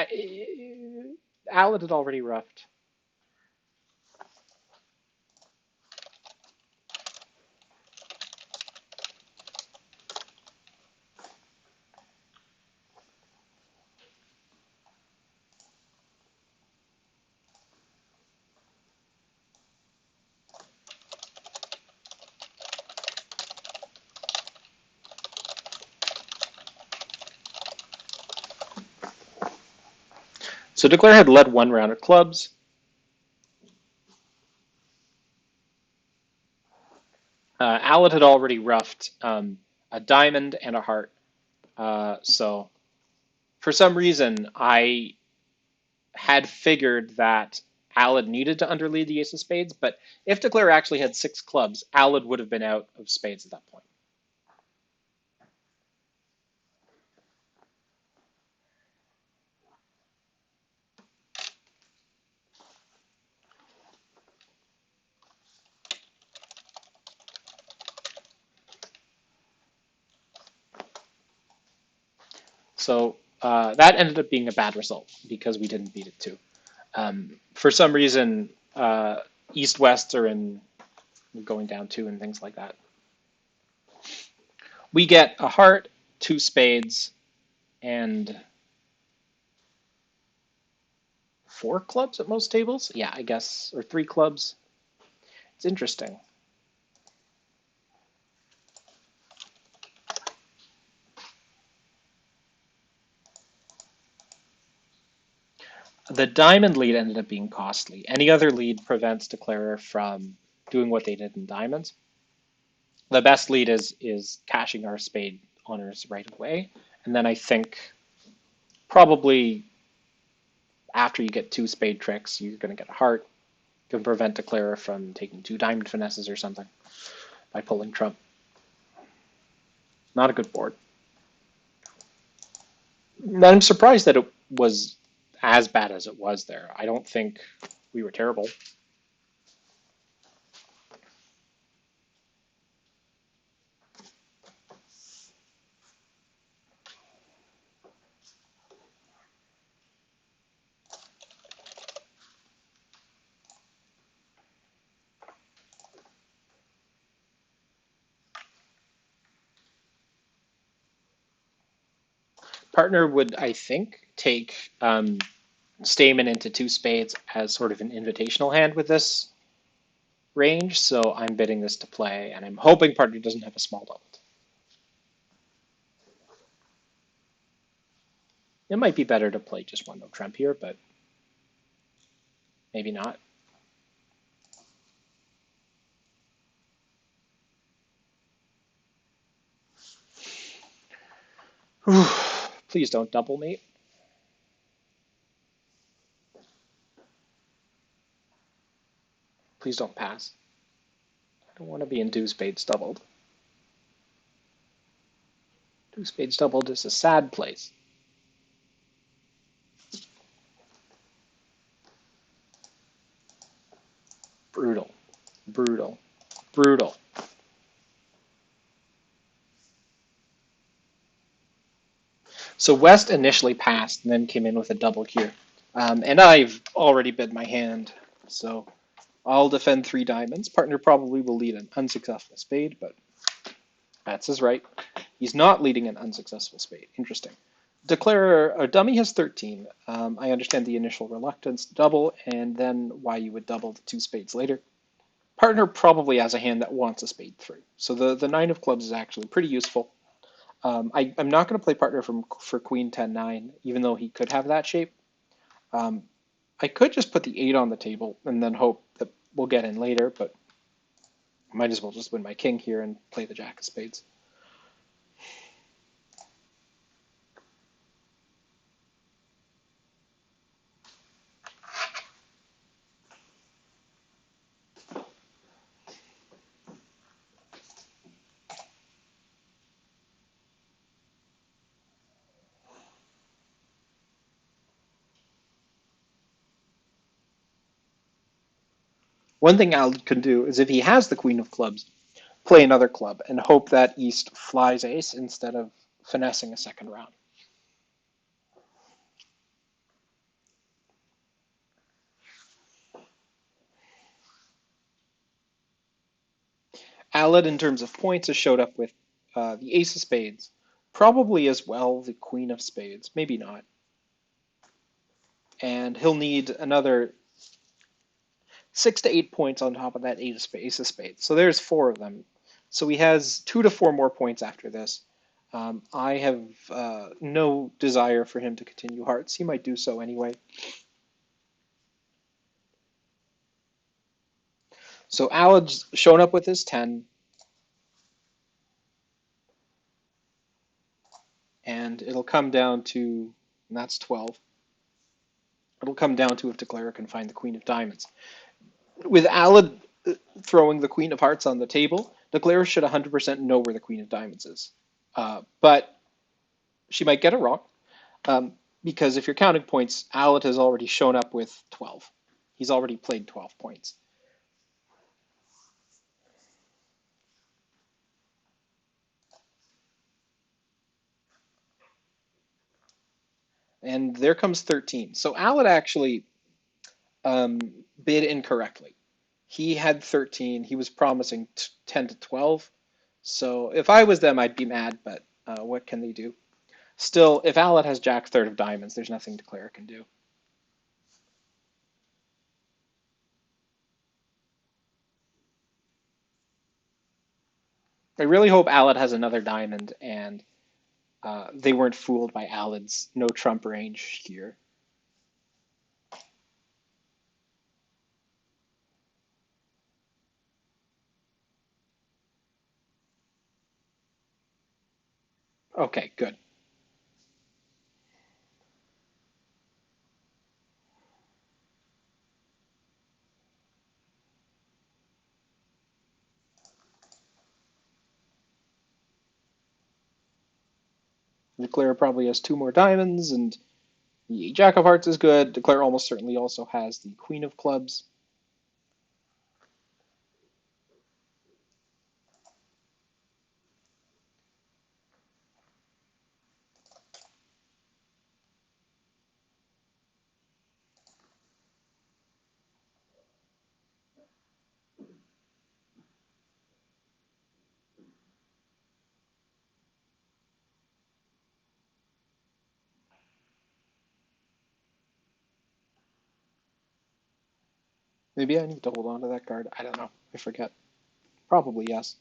Alad had already roughed. So Declare had led 1 round of clubs. Alad had already roughed a diamond and a heart. So for some reason, I had figured that Alad needed to underlead the ace of spades, but if Declare actually had 6 clubs, Alad would have been out of spades at that point. So that ended up being a bad result because we didn't beat it too. For some reason, East-West are in going down 2 and things like that. We get a heart, 2 spades, and 4 clubs at most tables. Yeah, I guess, or 3 clubs. It's interesting. The diamond lead ended up being costly. Any other lead prevents declarer from doing what they did in diamonds. The best lead is cashing our spade honors right away, and then I think probably after you get two spade tricks, you're going to get a heart. You can prevent declarer from taking two diamond finesses or something by pulling trump. Not a good board. I'm surprised that it was as bad as it was there. I don't think we were terrible. Partner would, I think, take Stamen into two spades as sort of an invitational hand with this range, so I'm bidding this to play, and I'm hoping partner doesn't have a small double. It might be better to play just one no trump here, but maybe not. Please don't double mate. Please don't pass. I don't want to be in two spades doubled. Two spades doubled is a sad place. Brutal. Brutal. Brutal. So West initially passed and then came in with a double here. And I've already bid my hand, so I'll defend three diamonds. Partner probably will lead an unsuccessful spade, but that's his right. He's not leading an unsuccessful spade. Interesting. Declare a dummy has 13. I understand the initial reluctance to double, and then why you would double the two spades later. Partner probably has a hand that wants a spade through. So the nine of clubs is actually pretty useful. I'm not going to play partner for queen 10-9, even though he could have that shape. I could just put the 8 on the table and then hope that we'll get in later, but I might as well just win my king here and play the jack of spades. One thing Al can do is if he has the queen of clubs, play another club and hope that East flies ace instead of finessing a second round. Aled, in terms of points, has showed up with the ace of spades, probably as well the queen of spades, maybe not. And he'll need another 6 to 8 points on top of that ace of spades. So there's 4 of them. So he has 2 to 4 more points after this. I have no desire for him to continue hearts. He might do so anyway. So Alad's shown up with his 10. And it'll come down to, and that's 12. It'll come down to if Declarer can find the queen of diamonds. With Alad throwing the queen of hearts on the table, Declarer should 100% know where the queen of diamonds is. But she might get it wrong. Because if you're counting points, Alad has already shown up with 12. He's already played 12 points. And there comes 13. So Alad actually bid incorrectly. He had 13. He was promising 10 to 12. So if I was them, I'd be mad, but what can they do? Still, if Alad has jack third of diamonds, there's nothing Declare can do. I really hope Alad has another diamond and they weren't fooled by Alad's no trump range here. Okay, good. Declare probably has two more diamonds, and the Jack of Hearts is good. Declare almost certainly also has the Queen of Clubs. Maybe I need to hold on to that card. I don't know. I forget. Probably yes.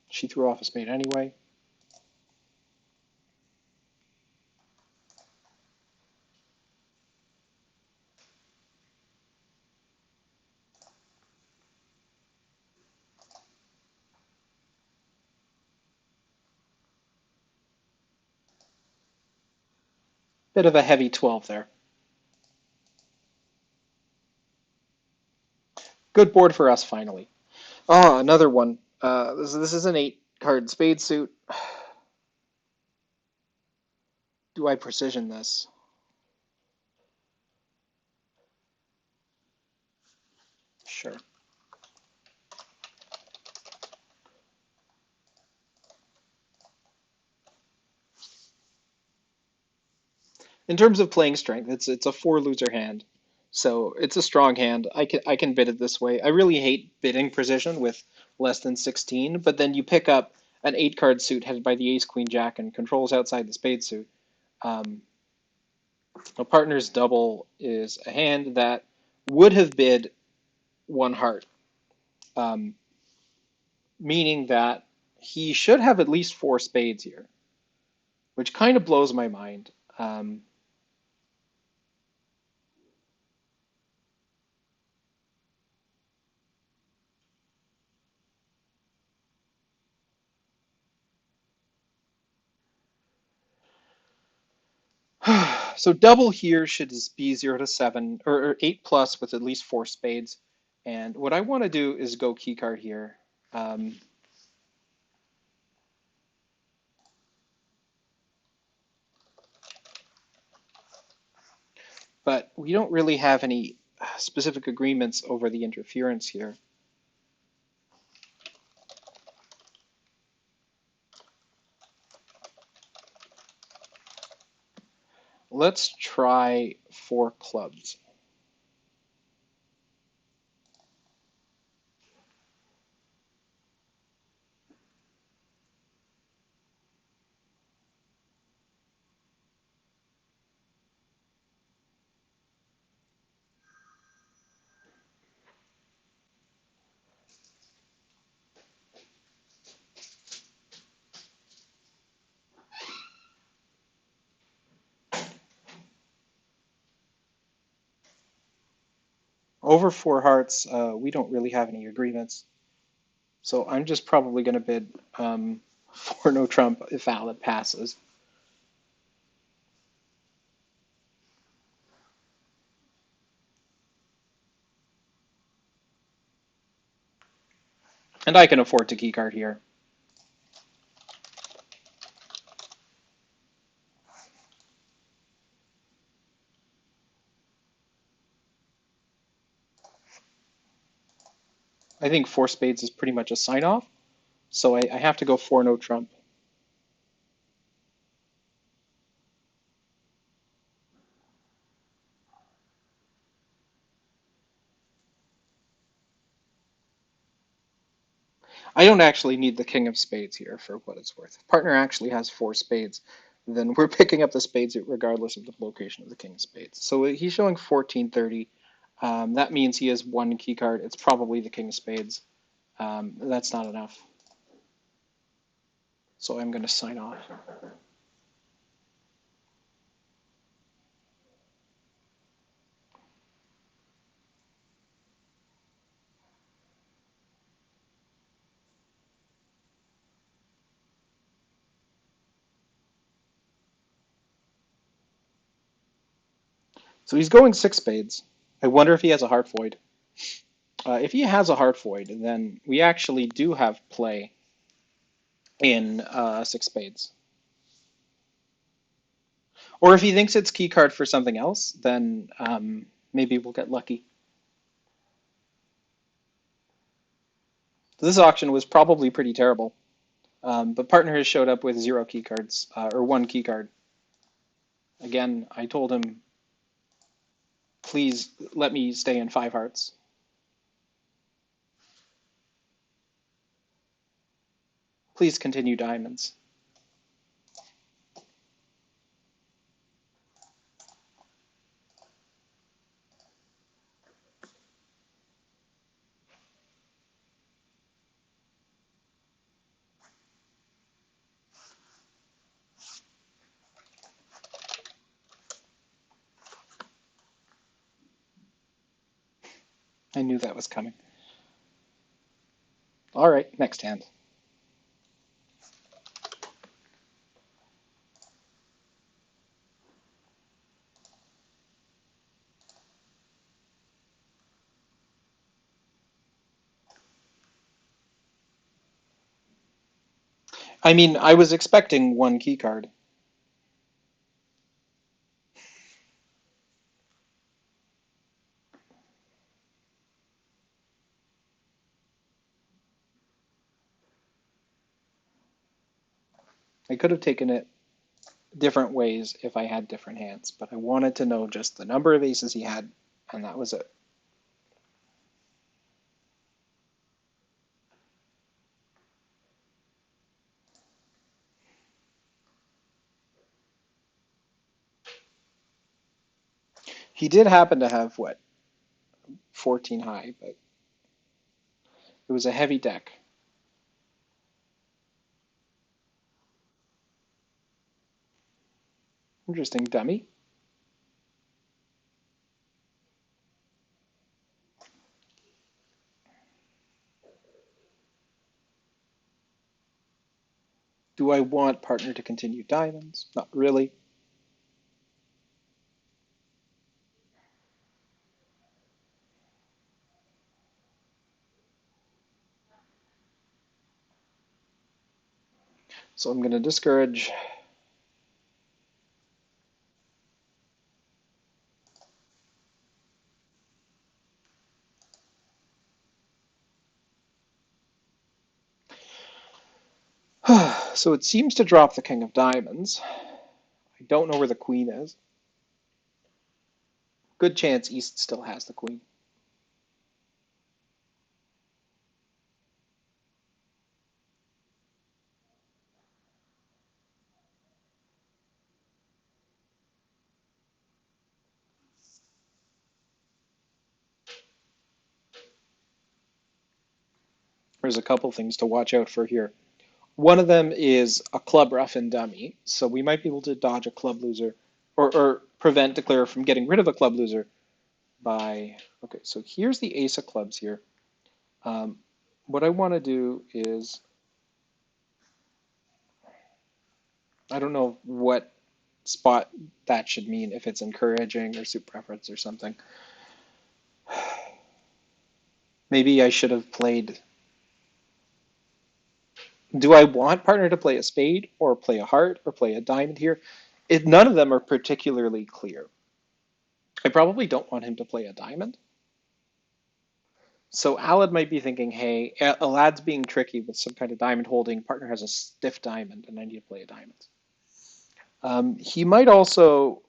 She threw off a spade anyway. Bit of a heavy 12 there. Good board for us finally. Oh, another one. This is an 8-card spade suit. Do I precision this? Sure. In terms of playing strength, it's a 4-loser hand. So it's a strong hand. I can bid it this way. I really hate bidding precision with less than 16, but then you pick up an 8-card suit headed by the ace, queen, jack, and controls outside the spade suit. Um, a partner's double is a hand that would have bid one heart, um, meaning that he should have at least 4 spades here, which kind of blows my mind. So double here should be 0 to 7 or 8 plus with at least 4 spades. And what I want to do is go keycard here. Um, but we don't really have any specific agreements over the interference here. Let's try 4 clubs. Over 4 hearts, we don't really have any agreements. So I'm just probably going to bid for no trump if Valid passes. And I can afford to keycard here. I think 4 spades is pretty much a sign off. So I have to go for no trump. I don't actually need the king of spades here for what it's worth. If partner actually has 4 spades, then we're picking up the spades regardless of the location of the king of spades. So he's showing 1430. That means he has 1 keycard. It's probably the king of spades. That's not enough. So I'm going to sign off. So he's going six spades. I wonder if he has a heart void. If he has a heart void, then we actually do have play in six spades. Or if he thinks it's key card for something else, then maybe we'll get lucky. This auction was probably pretty terrible, but partner has showed up with zero key cards, or one key card. Again, I told him, please let me stay in five hearts. Please continue diamonds. I knew that was coming. All right, next hand. I mean, I was expecting one key card. I could have taken it different ways if I had different hands, but I wanted to know just the number of aces he had, and that was it. He did happen to have, what, 14 high, but it was a heavy deck. Interesting, dummy. Do I want partner to continue diamonds? Not really. So I'm going to discourage. So it seems to drop the king of diamonds. I don't know where the queen is. Good chance East still has the queen. There's a couple things to watch out for here. One of them is a club rough and dummy, so we might be able to dodge a club loser or prevent declare from getting rid of a club loser by, okay, so here's the ace of clubs here. What I want to do is, I don't know what spot that should mean, if it's encouraging or suit preference or something. Maybe I should have played. Do I want partner to play a spade or play a heart or play a diamond here? None of them are particularly clear. I probably don't want him to play a diamond. So Alad might be thinking, hey, Alad's being tricky with some kind of diamond holding. Partner has a stiff diamond, and I need to play a diamond. He might also,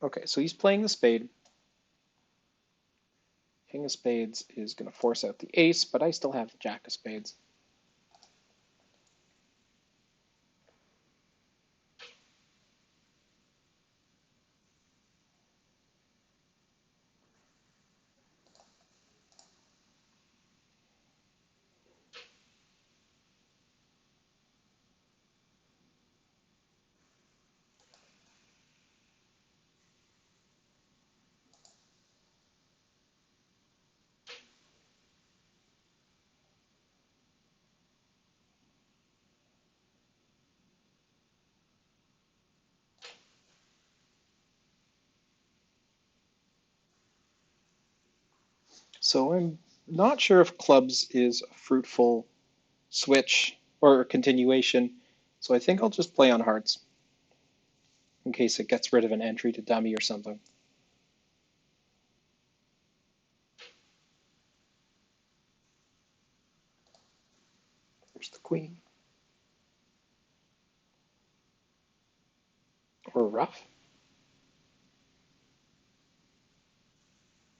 okay, so he's playing the spade. King of spades is going to force out the ace, but I still have the jack of spades. So I'm not sure if clubs is a fruitful switch or continuation. So I think I'll just play on hearts in case it gets rid of an entry to dummy or something. There's the queen. Or ruff.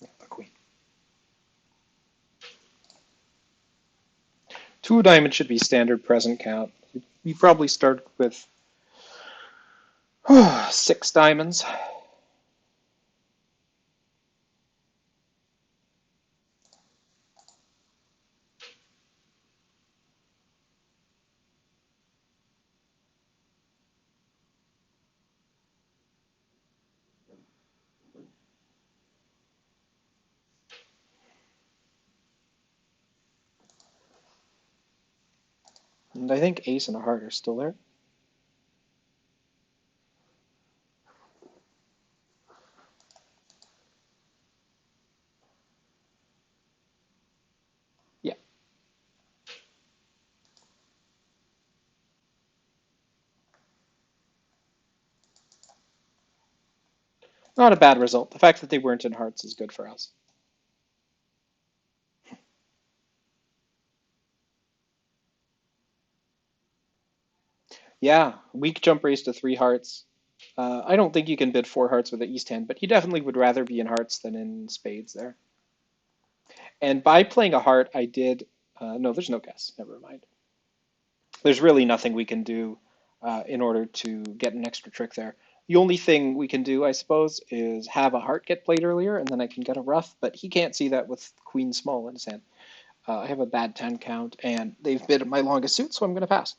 The queen. Two diamonds should be standard present count. You probably start with 6 diamonds. And I think ace and a heart are still there. Yeah. Not a bad result. The fact that they weren't in hearts is good for us. Yeah, weak jump raise to 3 hearts. I don't think you can bid 4 hearts with the East hand, but he definitely would rather be in hearts than in spades there. And by playing a heart, I did. No, there's no guess. Never mind. There's really nothing we can do in order to get an extra trick there. The only thing we can do, I suppose, is have a heart get played earlier, and then I can get a ruff, but he can't see that with queen small in his hand. I have a bad 10 count, and they've bid my longest suit, so I'm going to pass.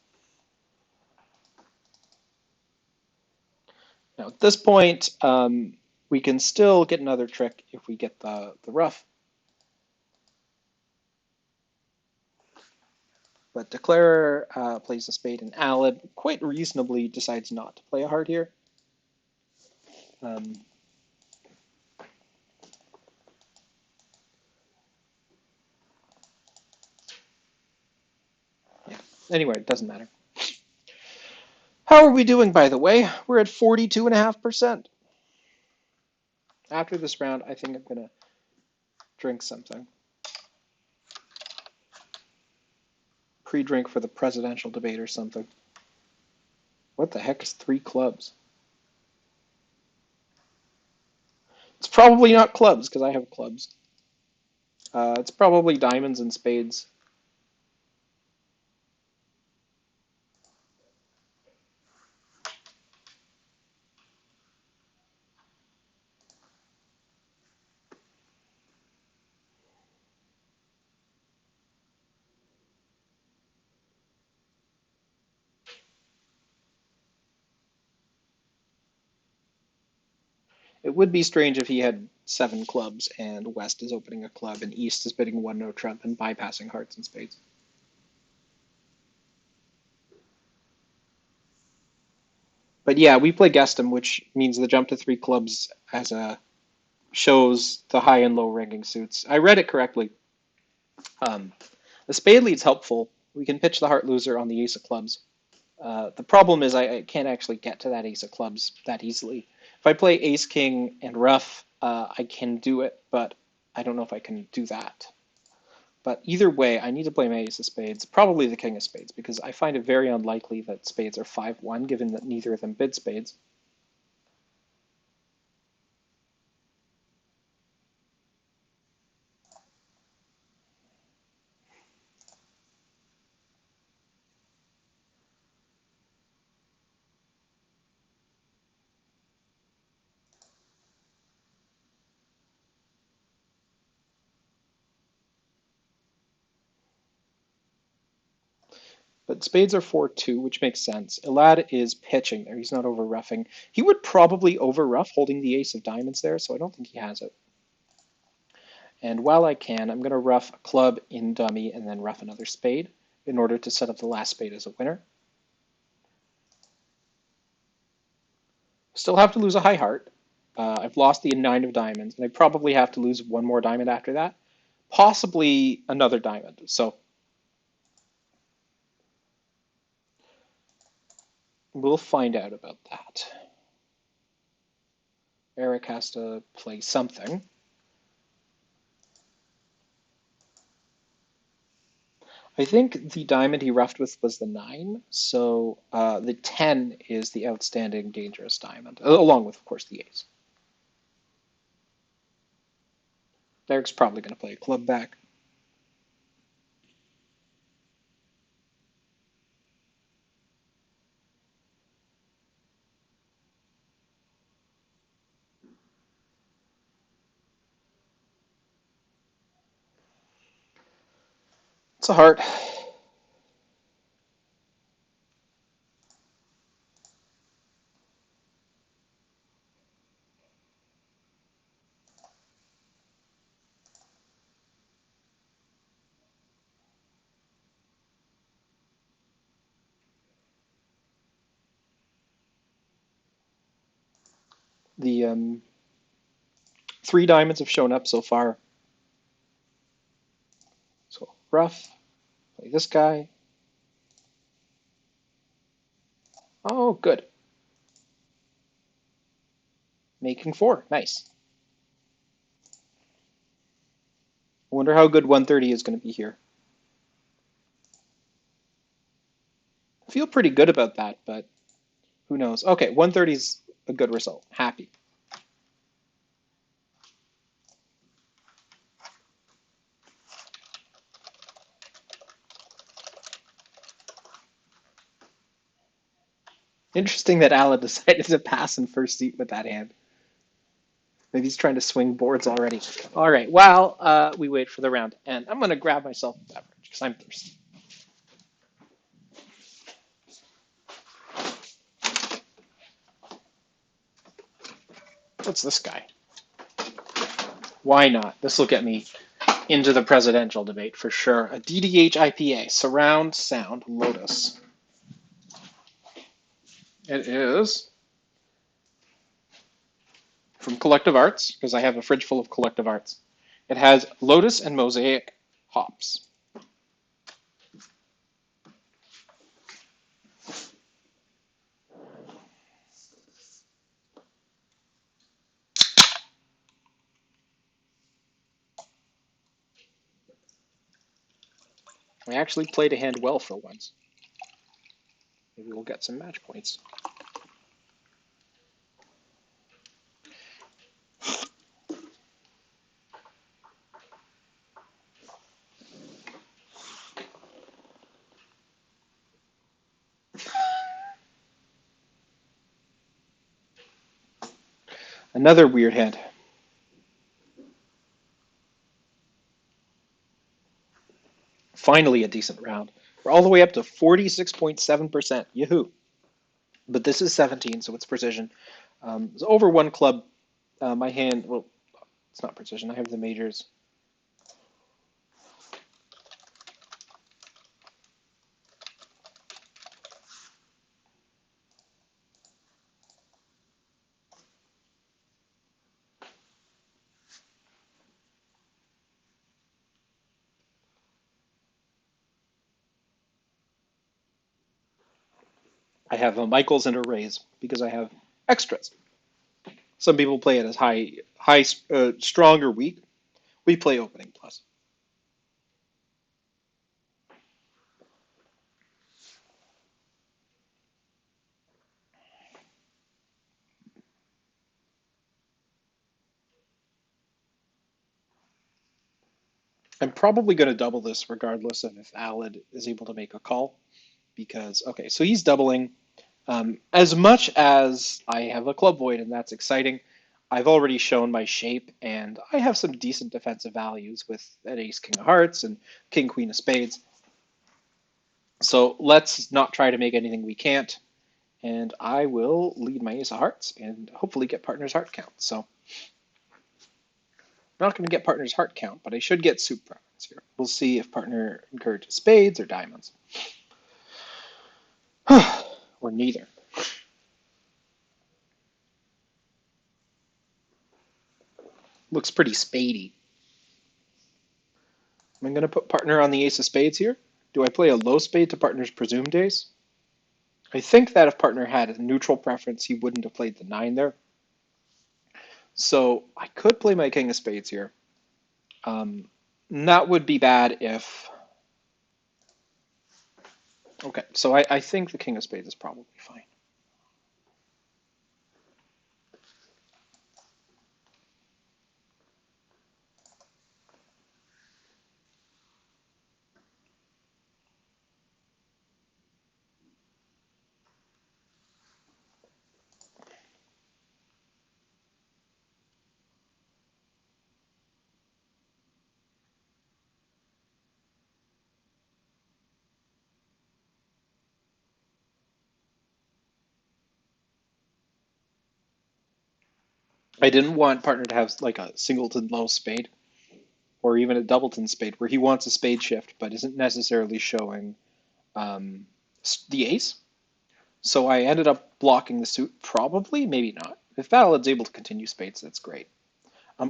Now, at this point, we can still get another trick if we get the ruff. But Declarer plays a spade, and Alad quite reasonably decides not to play a heart here. Um, yeah. Anyway, it doesn't matter. How are we doing, by the way? We're at 42.5%. After this round, I think I'm going to drink something. Pre-drink for the presidential debate or something. What the heck is 3 clubs? It's probably not clubs, because I have clubs. It's probably diamonds and spades. It would be strange if he had 7 clubs and West is opening a club and East is bidding 1-no trump and bypassing hearts and spades. But yeah, we play Gestum, which means the jump to 3 clubs as a shows the high and low ranking suits. I read it correctly. Um, the spade lead's helpful. We can pitch the heart loser on the ace of clubs. The problem is I can't actually get to that ace of clubs that easily. If I play ace king and ruff, I can do it, but I don't know if I can do that. But either way, I need to play my ace of spades, probably the king of spades, because I find it very unlikely that spades are 5-1, given that neither of them bid spades. But spades are 4-2, which makes sense. Elad is pitching there. He's not over roughing. He would probably over rough holding the ace of diamonds there, so I don't think he has it. And while I can, I'm going to rough a club in dummy and then rough another spade in order to set up the last spade as a winner. Still have to lose a high heart. I've lost the 9 of diamonds, and I probably have to lose 1 more diamond after that. possibly another diamond. So we'll find out about that. Eric has to play something. I think the diamond he roughed with was the 9, so the 10 is the outstanding dangerous diamond, along with, of course, the ace. Eric's probably going to play a club back. It's a heart. The 3 diamonds have shown up so far. So rough, play this guy. Oh, good. Making 4, nice. I wonder how good 130 is going to be here. I feel pretty good about that, but who knows? Okay, 130 is a good result. Happy. Interesting that Alan decided to pass in first seat with that hand. Maybe he's trying to swing boards already. All right, while we wait for the round to end, I'm going to grab myself a beverage because I'm thirsty. What's this guy? Why not? This will get me into the presidential debate for sure. A DDH IPA, Surround Sound Lotus. It is from Collective Arts, because I have a fridge full of Collective Arts. It has Lotus and Mosaic hops. I actually played a hand well for once. Maybe we'll get some match points. Another weird hand. Finally, a decent round. We're all the way up to 46.7%. Yahoo! But this is 17, so it's precision. It's over one club. My hand, well, it's not precision. I have the majors. I have a Michaels and a Rays because I have extras. Some people play it as strong or weak. We play opening plus. I'm probably going to double this regardless of if Alad is able to make a call because, okay, so he's doubling. As much as I have a club void and that's exciting, I've already shown my shape and I have some decent defensive values with an ace king of hearts and king queen of spades. So let's not try to make anything we can't. And I will lead my ace of hearts and hopefully get partner's heart count. So I'm not going to get partner's heart count, but I should get soup preference here. We'll see if partner encourages spades or diamonds. Or neither. Looks pretty spadey. I'm going to put partner on the ace of spades here. Do I play a low spade to partner's presumed ace? I think that if partner had a neutral preference, he wouldn't have played the 9 there. So I could play my king of spades here. Um, that would be bad if... Okay, so I think the king of spades is probably fine. I didn't want partner to have like a singleton low spade or even a doubleton spade where he wants a spade shift but isn't necessarily showing um, the ace. So I ended up blocking the suit, probably, maybe not. If Valid's able to continue spades, that's great.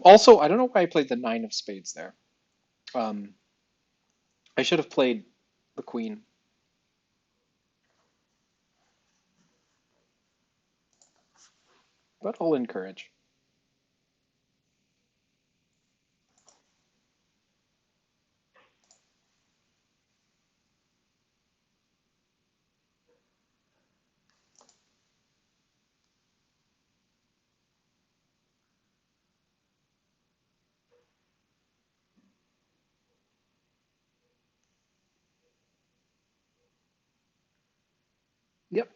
Also, I don't know why I played the 9 of spades there. Um, I should have played the queen. But I'll encourage. Yep.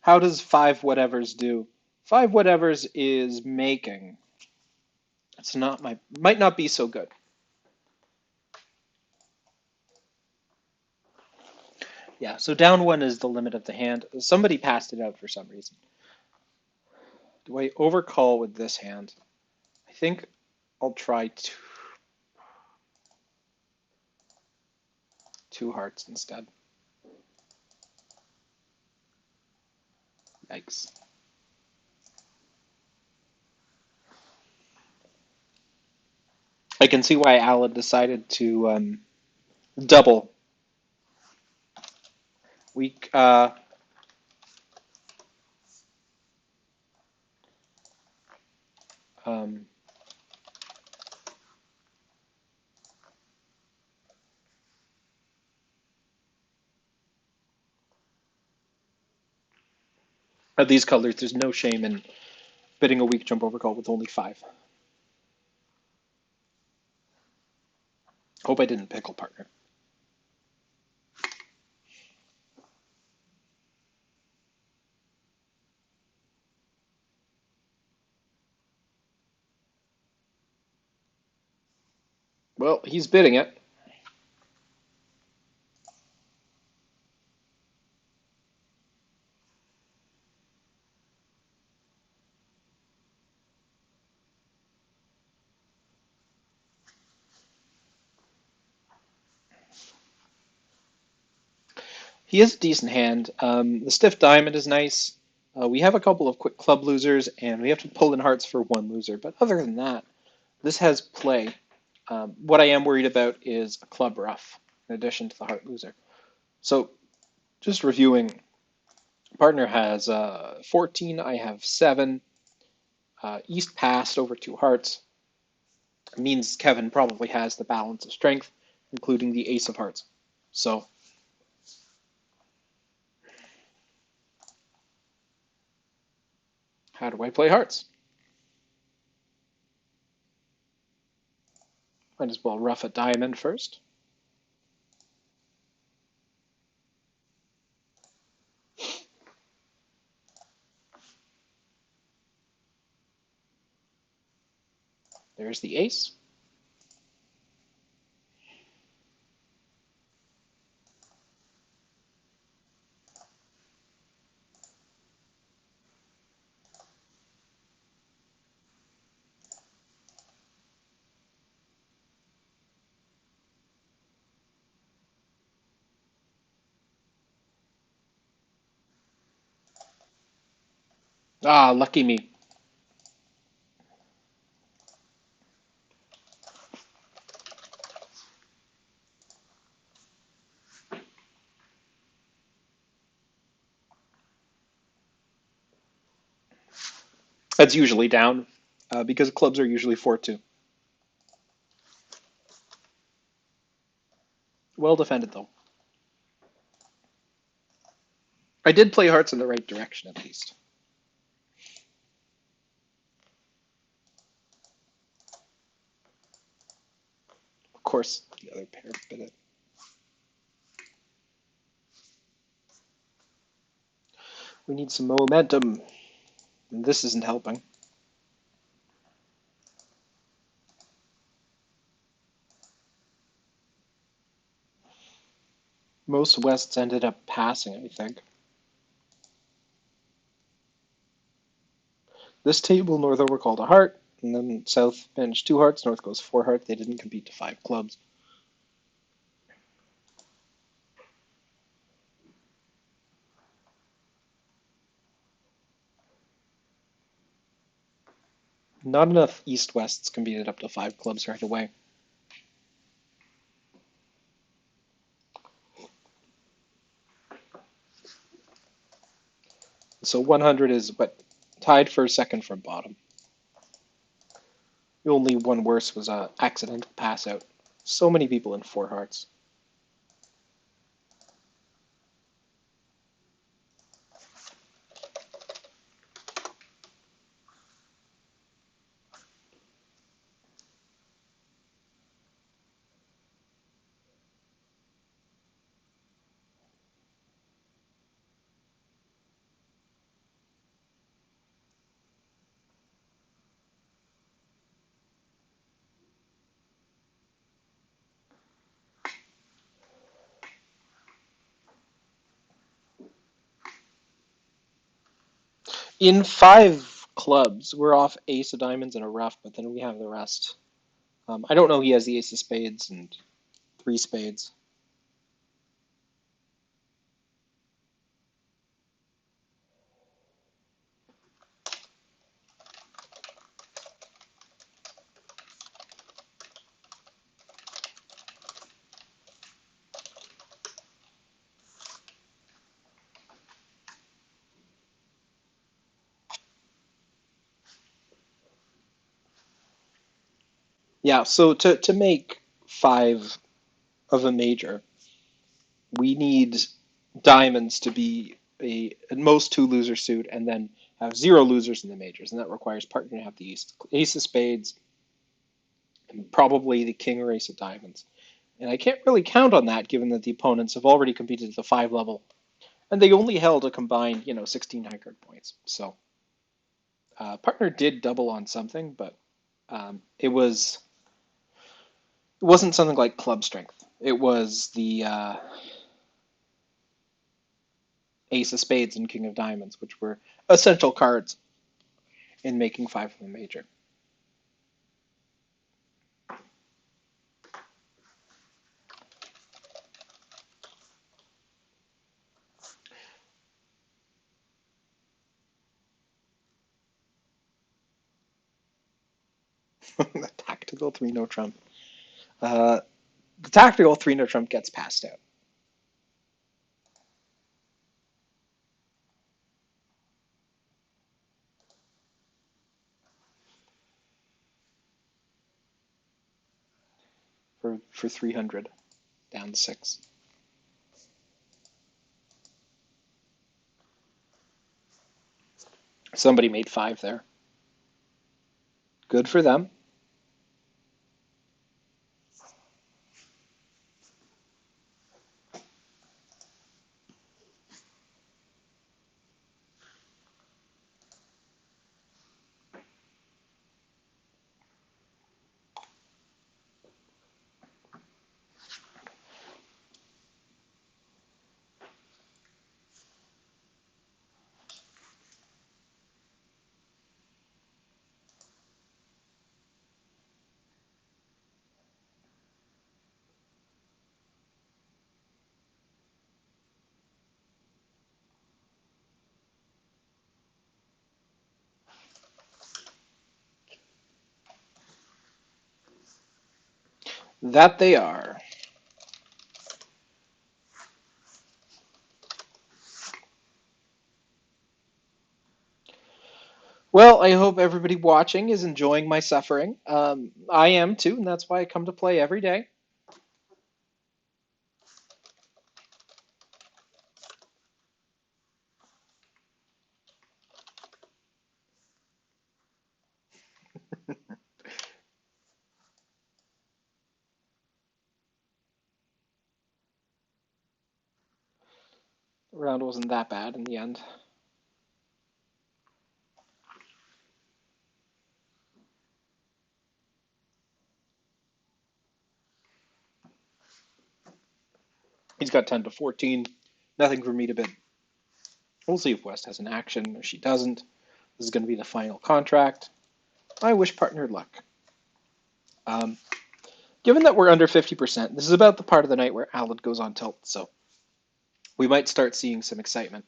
How does 5 whatevers do? 5 whatevers is making. It's not my, might not be so good. Yeah, so down 1 is the limit of the hand. Somebody passed it out for some reason. Do I overcall with this hand? I think I'll try two hearts instead. Yikes. I can see why Alan decided to double. We um, at these colors, there's no shame in bidding a weak jump overcall with only 5. Hope I didn't pickle partner. Well, he's bidding it. He is a decent hand. The stiff diamond is nice. We have a couple of quick club losers, and we have to pull in hearts for 1 loser. But other than that, this has play. What I am worried about is a club ruff in addition to the heart loser. So just reviewing, partner has 14, I have 7. East passed over 2 hearts. It means Kevin probably has the balance of strength, including the ace of hearts. So how do I play hearts? Might as well ruff a diamond first. There's the ace. Ah, lucky me. That's usually down because clubs are usually 4-2. Well defended, though. I did play hearts in the right direction, at least. Of course, the other pair bit it. We need some momentum. And this isn't helping. Most Wests ended up passing, I think. This table, North over called a heart, and then South managed 2 hearts, North goes 4 hearts. They didn't compete to 5 clubs. Not enough East-Wests competed up to 5 clubs right away. So 100 is what tied for second from bottom. The only one worse was a accidental pass out. So many people in 4 hearts. In 5 clubs, we're off ace of diamonds and a rough, but then we have the rest. I don't know he has the ace of spades and 3 spades. Yeah, so to make 5 of a major, we need diamonds to be at most 2 loser suit and then have 0 losers in the majors, and that requires partner to have the ace of spades and probably the king or ace of diamonds. And I can't really count on that given that the opponents have already competed at the 5 level and they only held a combined 16 high card points. So partner did double on something, but it wasn't something like club strength. It was the ace of spades and king of diamonds, which were essential cards in making 5 of the major. The tactical 3-no trump. The tactical 3-no trump gets passed out. For 300, down to 6. Somebody made 5 there. Good for them. That they are. Well, I hope everybody watching is enjoying my suffering. I am too, and that's why I come to play every day. The round wasn't that bad in the end. He's got 10 to 14. Nothing for me to bid. We'll see if West has an action or she doesn't. This is going to be the final contract. I wish partner luck. Um, Given that we're under 50%, this is about the part of the night where Alad goes on tilt, so we might start seeing some excitement.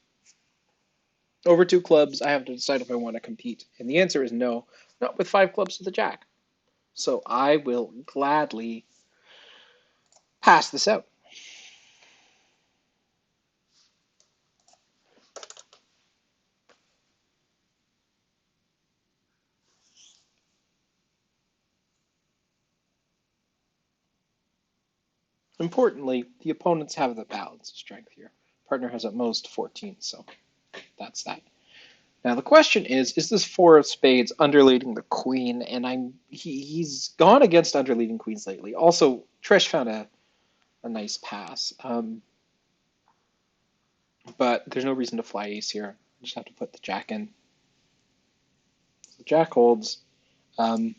Over two clubs, I have to decide if I want to compete. And the answer is no, not with five clubs to the jack. So I will gladly pass this out. Importantly, the opponents have the balance of strength here. Partner has at most 14, so that's that. Now the question is this four of spades underleading the queen? And he's gone against underleading queens lately. Also, Trish found a nice pass, but there's no reason to fly ace here. I just have to put the jack in. So the jack holds. Um,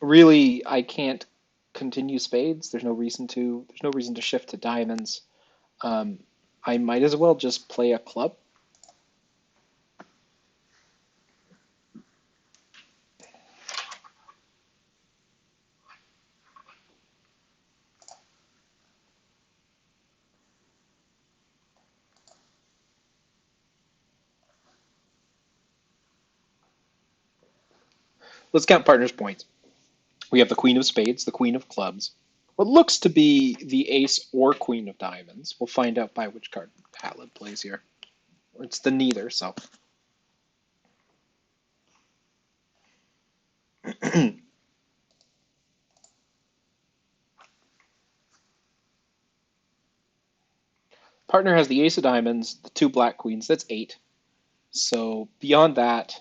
Really, I can't continue spades. There's no reason to. There's no reason to shift to diamonds. Um, I might as well just play a club. Let's count partners' points. We have the queen of spades, the queen of clubs. What looks to be the ace or queen of diamonds. We'll find out by which card Palad plays here. It's the neither, so. Partner has the ace of diamonds, the two black queens. That's 8. So beyond that,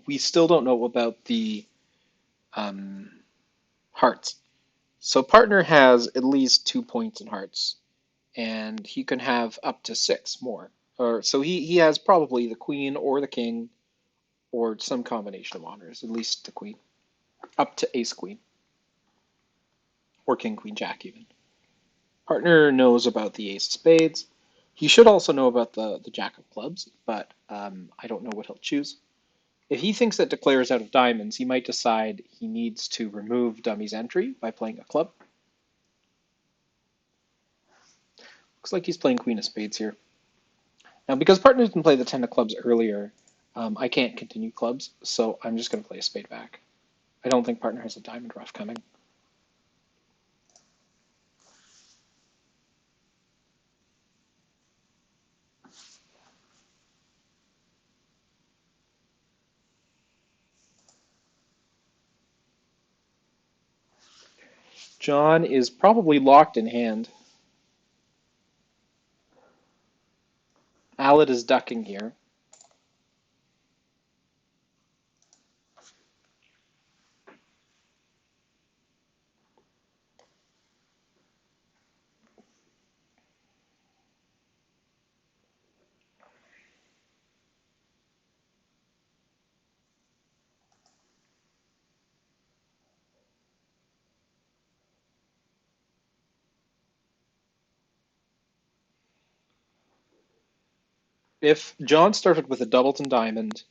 we still don't know about the um, hearts. So partner has at least 2 points in hearts, and he can have up to 6 more. Or so he has probably the queen or the king or some combination of honors, at least the queen, up to ace queen or king queen jack even. Partner knows about the ace of spades. He should also know about the jack of clubs, but I don't know what he'll choose. If he thinks that declares out of diamonds, he might decide he needs to remove dummy's entry by playing a club. Looks like he's playing queen of spades here. Now, because partner didn't play the 10 of clubs earlier, I can't continue clubs, so I'm just going to play a spade back. I don't think partner has a diamond ruff coming. John is probably locked in hand. Alad is ducking here. If John started with a doubleton diamond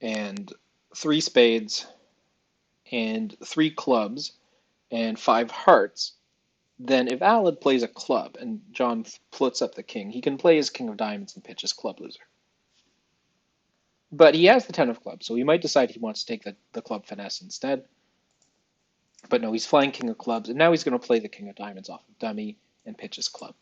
and 3 spades and 3 clubs and 5 hearts, then if Alad plays a club and John splits up the king, he can play his king of diamonds and pitch his club loser. But he has the 10 of clubs, so he might decide he wants to take the club finesse instead. But no, he's flying king of clubs, and now he's going to play the king of diamonds off of dummy and pitch his club.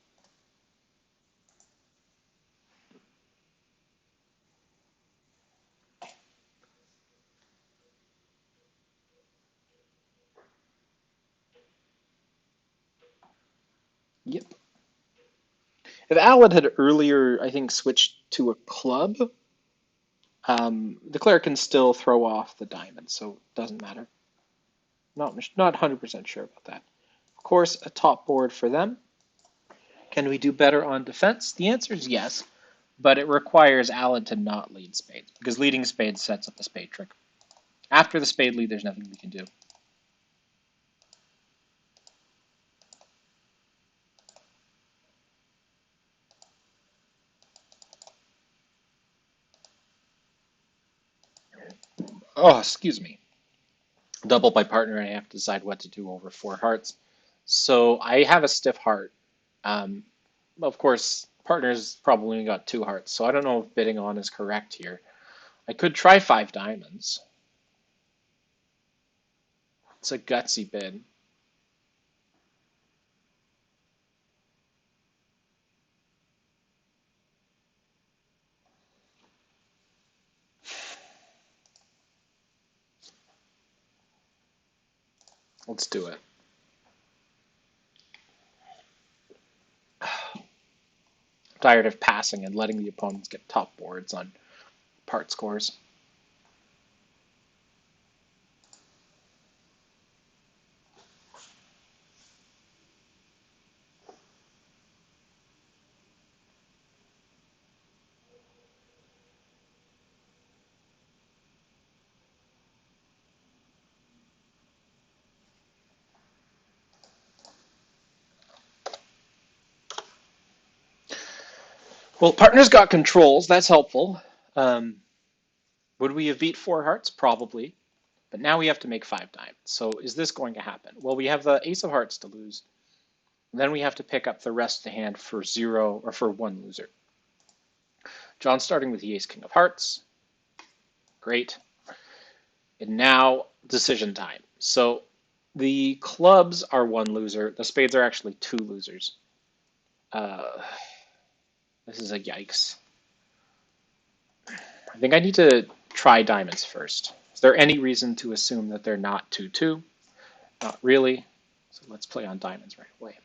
Yep. If Alad had earlier, I think, switched to a club, the cleric can still throw off the diamond, so it doesn't matter. Not 100% sure about that. Of course, a top board for them. Can we do better on defense? The answer is yes, but it requires Alad to not lead spades, because leading spades sets up the spade trick. After the spade lead, there's nothing we can do. Oh, excuse me. Double by partner, and I have to decide what to do over four hearts. So I have a stiff heart. Um, of course, partner's probably only got two hearts, so I don't know if bidding on is correct here. I could try five diamonds. It's a gutsy bid. Let's do it. I'm tired of passing and letting the opponents get top boards on part scores. Well, partner's got controls. That's helpful. Um, would we have beat four hearts? Probably. But now we have to make five diamonds. So is this going to happen? Well, we have the ace of hearts to lose. Then we have to pick up the rest of the hand for zero or for one loser. John's starting with the ace king of hearts. Great. And now decision time. So the clubs are one loser. The spades are actually two losers. Uh, this is a yikes. I think I need to try diamonds first. Is there any reason to assume that they're not 2-2? Not really. So let's play on diamonds right away.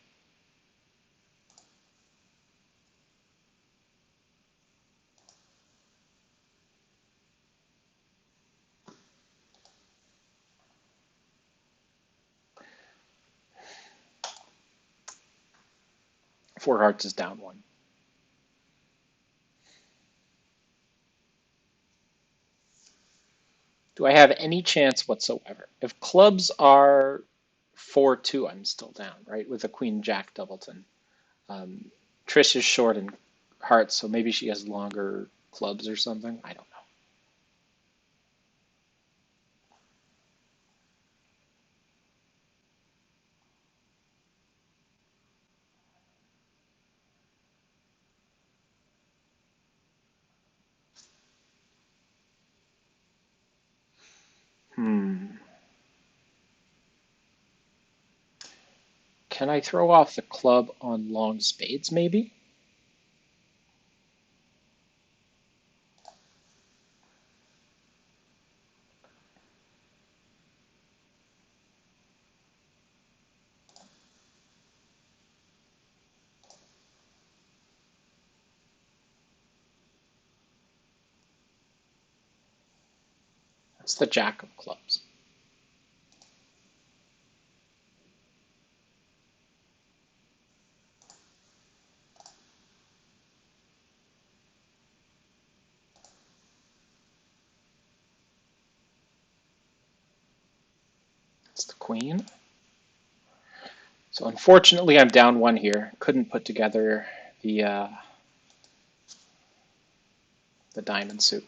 Four hearts is down one. Do I have any chance whatsoever? If clubs are 4-2, I'm still down, right? With a queen jack doubleton. Um, Trish is short in hearts, so maybe she has longer clubs or something. I don't know. Can I throw off the club on long spades, maybe? That's the jack of clubs. It's the queen. So unfortunately, I'm down one here. Couldn't put together the the diamond suit.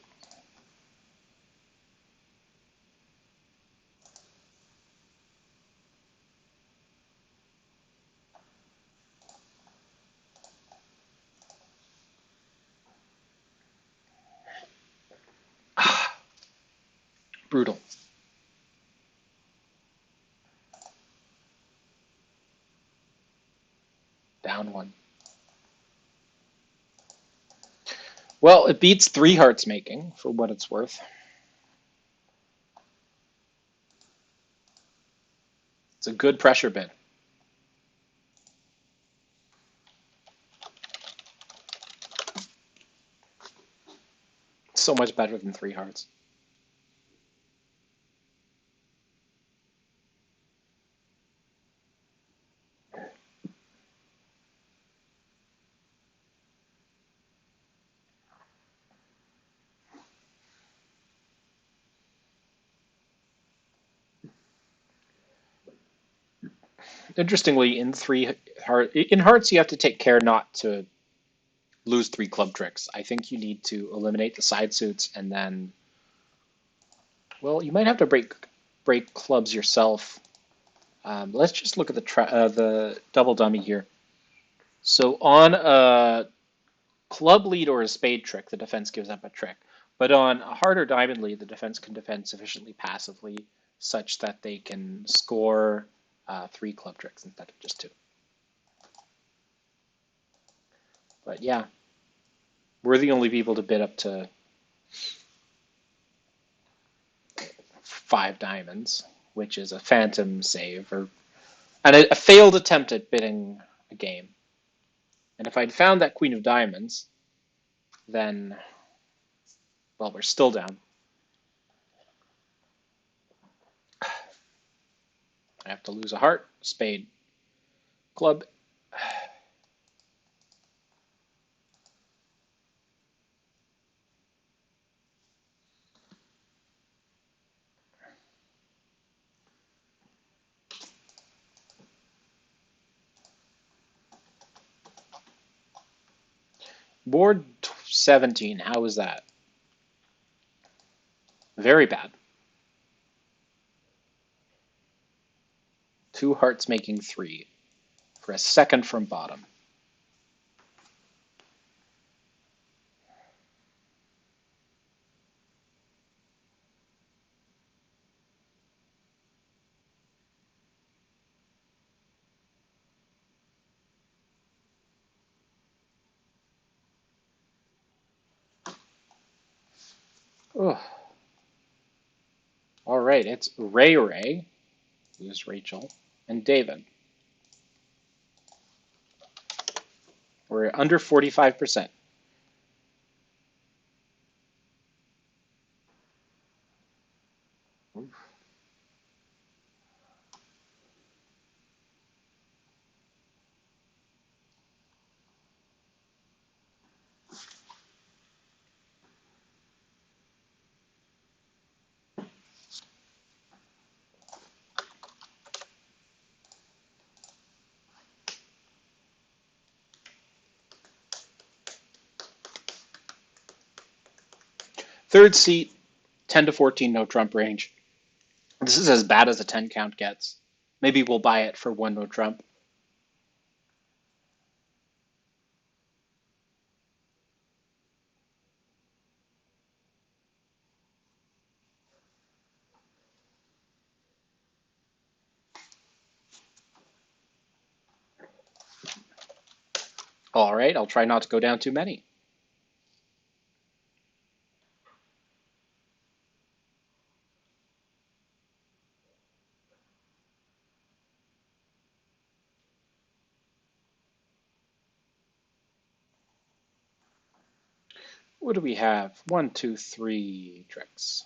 Brutal. Down one. Well, it beats three hearts making for what it's worth. It's a good pressure bid. So much better than three hearts. Interestingly, in hearts, you have to take care not to lose three club tricks. I think you need to eliminate the side suits and then, well, you might have to break clubs yourself. Let's just look at the double dummy here. So on a club lead or a spade trick, the defense gives up a trick. But on a heart or diamond lead, the defense can defend sufficiently passively such that they can score three club tricks instead of just two. But yeah, we're the only people to bid up to five diamonds, which is a phantom save and a failed attempt at bidding a game. And if I'd found that queen of diamonds, then, well, we're still down. I have to lose a heart, spade, club. Board 17, how is that? Very bad. Two hearts making three for a second from bottom. Ugh. All right, it's Ray, who's Rachel, and David. We're under 45%. Third seat, 10 to 14, no trump range. This is as bad as a 10 count gets. Maybe we'll buy it for one no trump. All right, I'll try not to go down too many. What do we have? 1, 2, 3 tricks.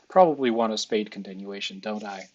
Probably want a spade continuation, don't I?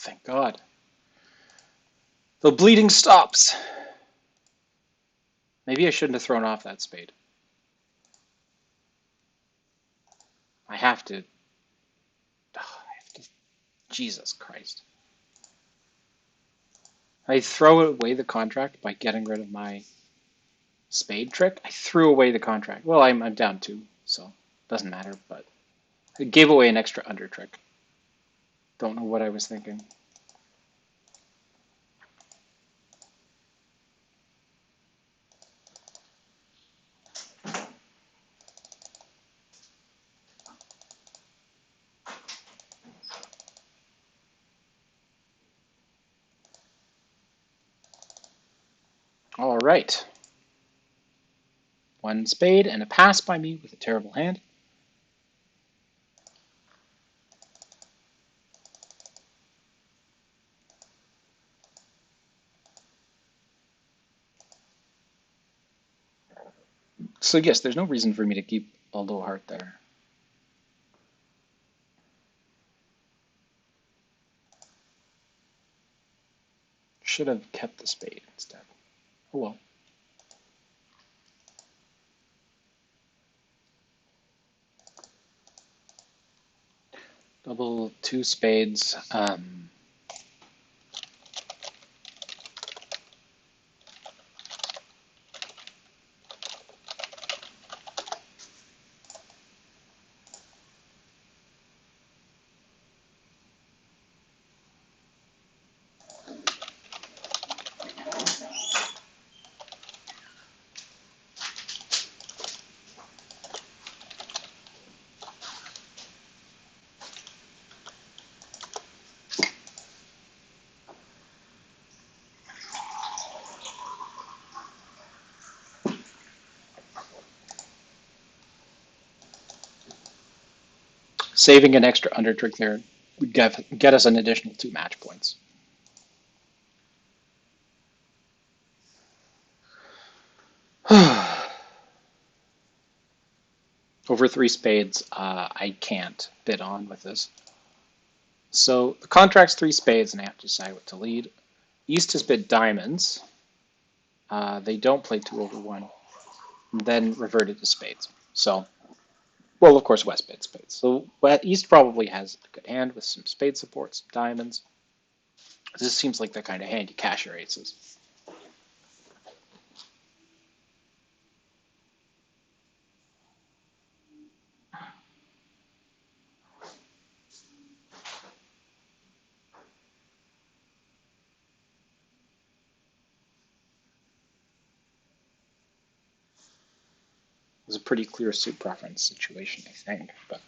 thank God. The bleeding stops. Maybe I shouldn't have thrown off that spade. I have to. Jesus Christ. I throw away the contract by getting rid of my spade trick. I threw away the contract. Well, I'm down two, so it doesn't matter, but I gave away an extra under trick. Don't know what I was thinking. All right. One spade and a pass by me with a terrible hand. So yes, there's no reason for me to keep a low heart there. Should have kept the spade instead. Oh well. Double two spades. Saving an extra under trick there would get us an additional 2 match points. Over 3 spades, I can't bid on with this. So the contract's 3 spades, and I have to decide what to lead. East has bid diamonds. They don't play 2 over 1. And then reverted to spades. So, well, of course, West bid spades. So East probably has a good hand with some spade support, some diamonds. This seems like the kind of hand you cash your aces. It's a pretty clear suit preference situation, I think, but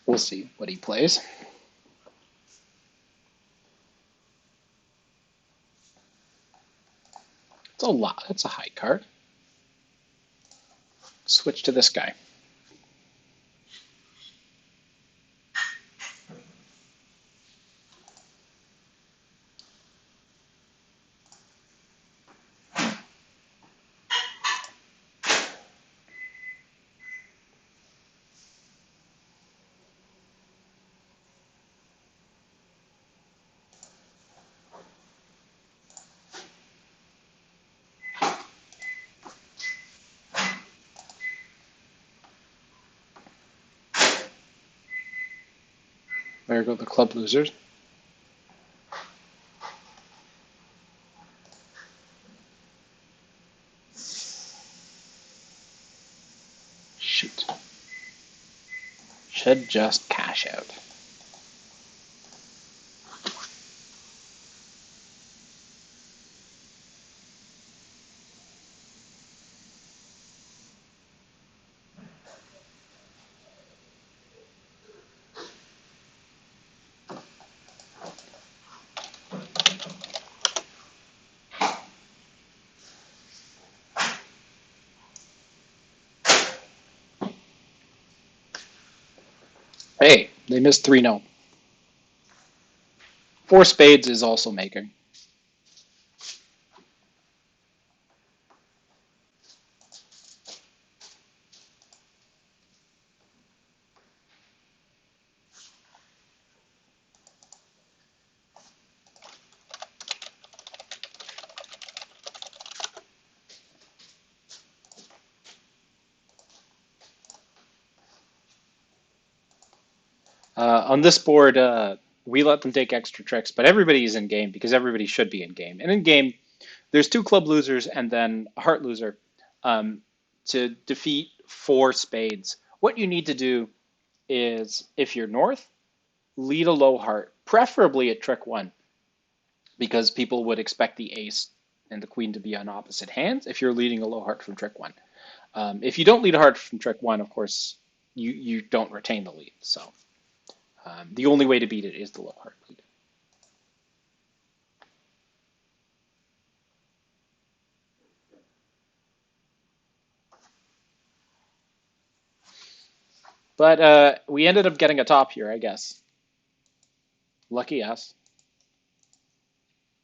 we'll see what he plays. It's a lot. That's a high card. Switch to this guy. There go the club losers. Shoot. Should just cash out. Hey, they missed 3-0. 4 spades is also making. On this board, we let them take extra tricks, but everybody is in game because everybody should be in game. And in game, there's two club losers and then a heart loser um, to defeat four spades. What you need to do is, if you're north, lead a low heart, preferably at trick one, because people would expect the ace and the queen to be on opposite hands if you're leading a low heart from trick one. If you don't lead a heart from trick one, of course, you don't retain the lead. So the only way to beat it is the low heart lead. But we ended up getting a top here, I guess. Lucky us.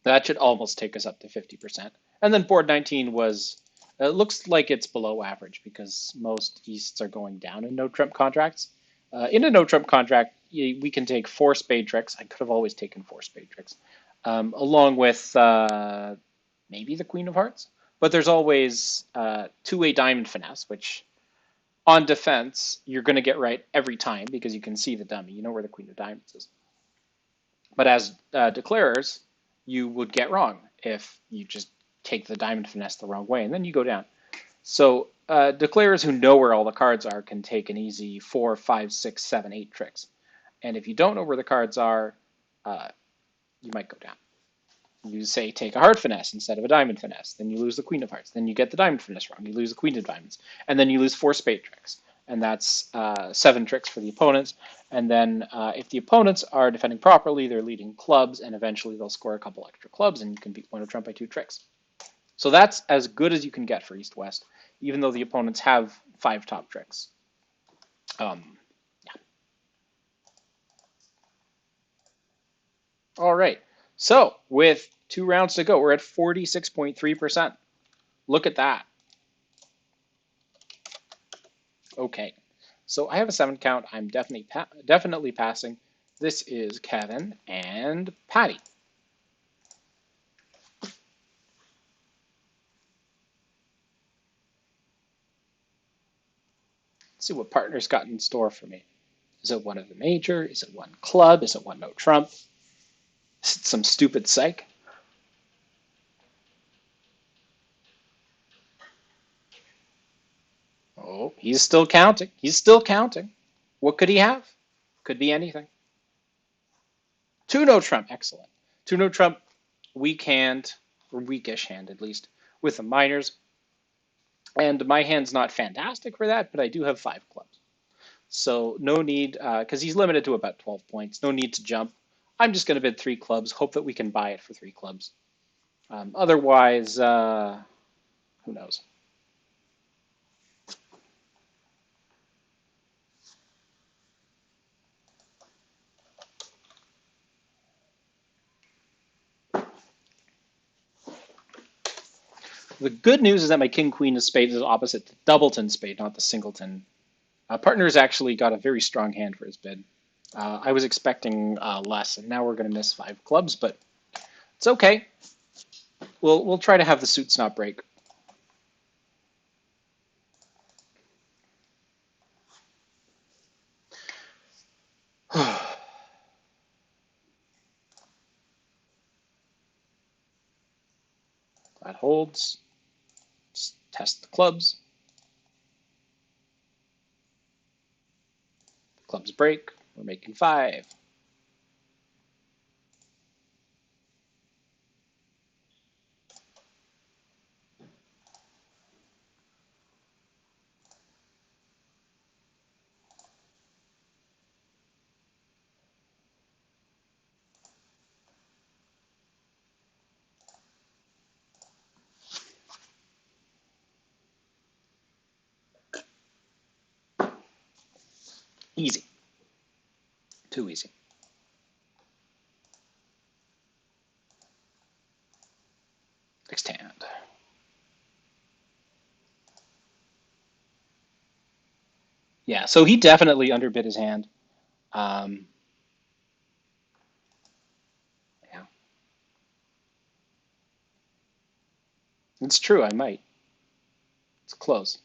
That should almost take us up to 50%. And then board 19 was, it looks like it's below average because most Easts are going down in no trump contracts. In a no trump contract, we can take four spade tricks. I could have always taken four spade tricks, along with maybe the Queen of Hearts. But there's always two-way diamond finesse, which on defense, you're going to get right every time because you can see the dummy. You know where the Queen of Diamonds is. But as declarers, you would get wrong if you just take the diamond finesse the wrong way, and then you go down. So declarers who know where all the cards are can take an easy 4, 5, 6, 7, 8 tricks. And if you don't know where the cards are, you might go down. You say take a heart finesse instead of a diamond finesse, then you lose the Queen of Hearts. Then you get the diamond finesse wrong, you lose the Queen of Diamonds, and then you lose four spade tricks. And that's 7 tricks for the opponents. And then if the opponents are defending properly, they're leading clubs, and eventually they'll score a couple extra clubs, and you can beat one of trump by 2 tricks. So that's as good as you can get for East-West, even though the opponents have 5 top tricks. Yeah. All right. So with 2 rounds to go, we're at 46.3%. Look at that. Okay. So I have a 7 count. I'm definitely passing. This is Kevin and Patty. Let's see what partner's got in store for me. Is it one of the major? Is it one club? Is it one no trump? Is it some stupid psych? Oh, he's still counting. He's still counting. What could he have? Could be anything. 2 no trump. Excellent. 2 no trump. Weak hand, or weakish hand at least, with the minors. And my hand's not fantastic for that, but I do have 5 clubs. So no need, because he's limited to about 12 points. No need to jump. I'm just going to bid 3 clubs, hope that we can buy it for 3 clubs. Otherwise, who knows? The good news is that my king queen of spades is opposite the doubleton spade, not the singleton. Partner's actually got a very strong hand for his bid. I was expecting less, and now we're going to miss 5 clubs, but it's okay. We'll try to have the suits not break. That holds. Let's test the clubs. Clubs break. We're making 5. Easy. Too easy. Next hand. Yeah, so he definitely underbid his hand. Yeah, it's true. I might. It's close.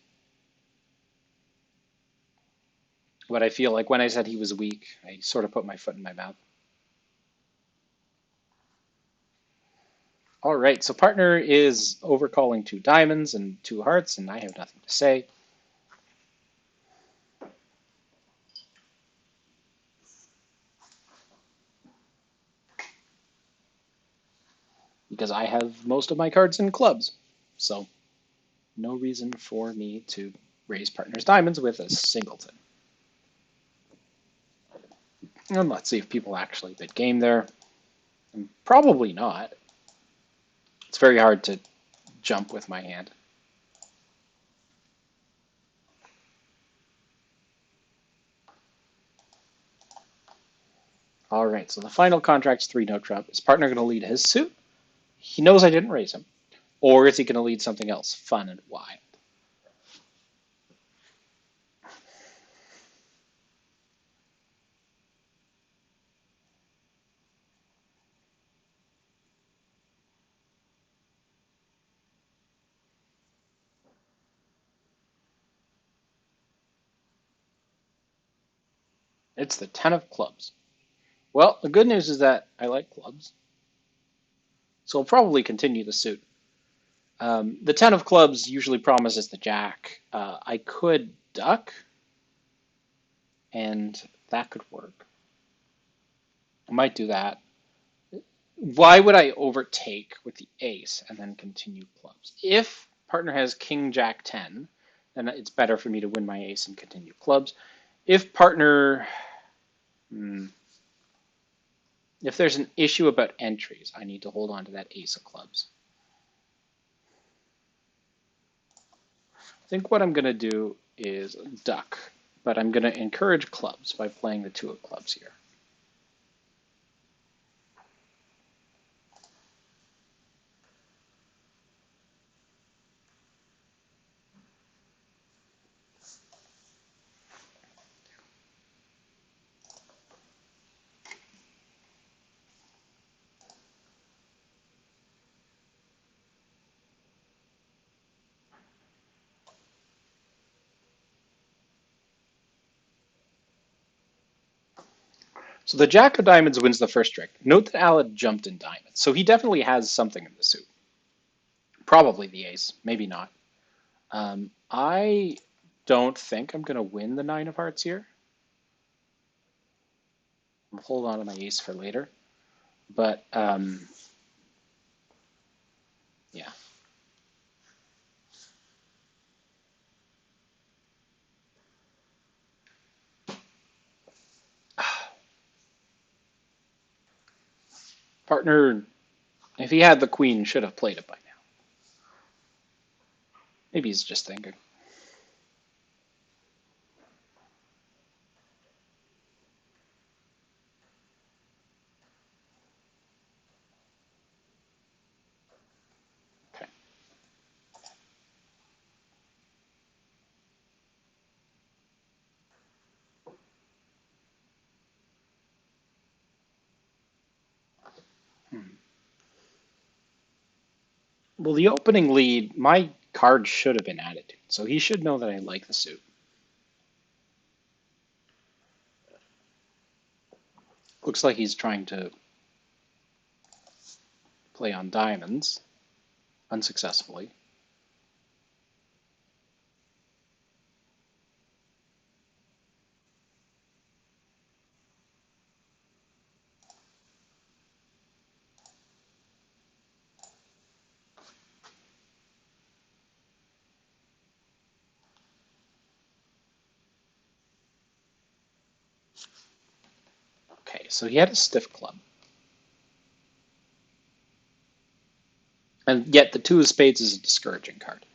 But I feel like when I said he was weak, I sort of put my foot in my mouth. All right, so partner is overcalling 2 diamonds and 2 hearts, and I have nothing to say. Because I have most of my cards in clubs. So no reason for me to raise partner's diamonds with a singleton. And let's see if people actually bid game there. And probably not. It's very hard to jump with my hand. All right, so the final contract's 3-note drop. Is partner going to lead his suit? He knows I didn't raise him. Or is he going to lead something else fun and wild? It's the 10 of clubs. Well, the good news is that I like clubs. So I'll probably continue the suit. The 10 of clubs usually promises the jack. I could duck, and that could work. I might do that. Why would I overtake with the ace and then continue clubs? If partner has king, jack, 10, then it's better for me to win my ace and continue clubs. If partner, if there's an issue about entries, I need to hold on to that ace of clubs. I think what I'm going to do is duck, but I'm going to encourage clubs by playing the 2 of clubs here. So the jack of diamonds wins the first trick. Note that Alad jumped in diamonds, so he definitely has something in the suit. Probably the ace, maybe not. I don't think I'm going to win the 9 of hearts here. I'll hold on to my ace for later. But, yeah. Partner, if he had the queen, should have played it by now. Maybe he's just thinking. Okay. Well, the opening lead, my card should have been attitude, so he should know that I like the suit. Looks like he's trying to play on diamonds, unsuccessfully. Okay, so he had a stiff club. And yet the 2 of spades is a discouraging card.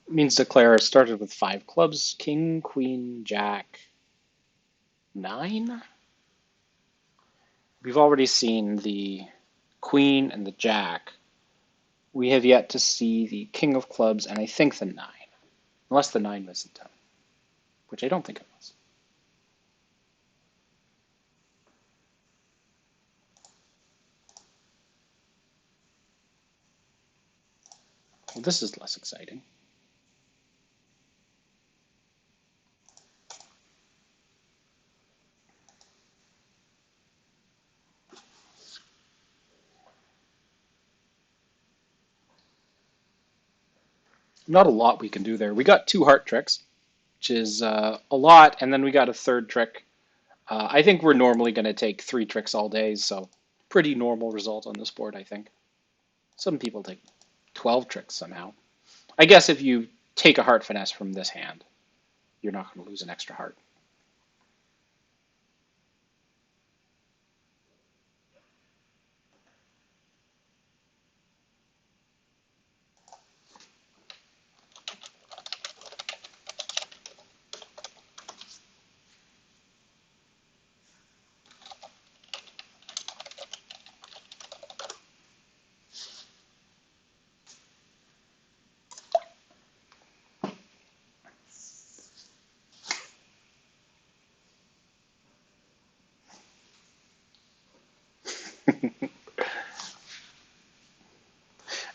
It means declare started with 5 clubs, king, queen, jack, 9? We've already seen the queen and the jack. We have yet to see the king of clubs and I think the 9. Unless the 9 was in tone, which I don't think it was. Well, this is less exciting. Not a lot we can do there. We got 2 heart tricks, which is a lot, and then we got a third trick. I think we're normally going to take 3 tricks all day, so pretty normal result on this board, I think. Some people take 12 tricks somehow. I guess if you take a heart finesse from this hand, you're not going to lose an extra heart.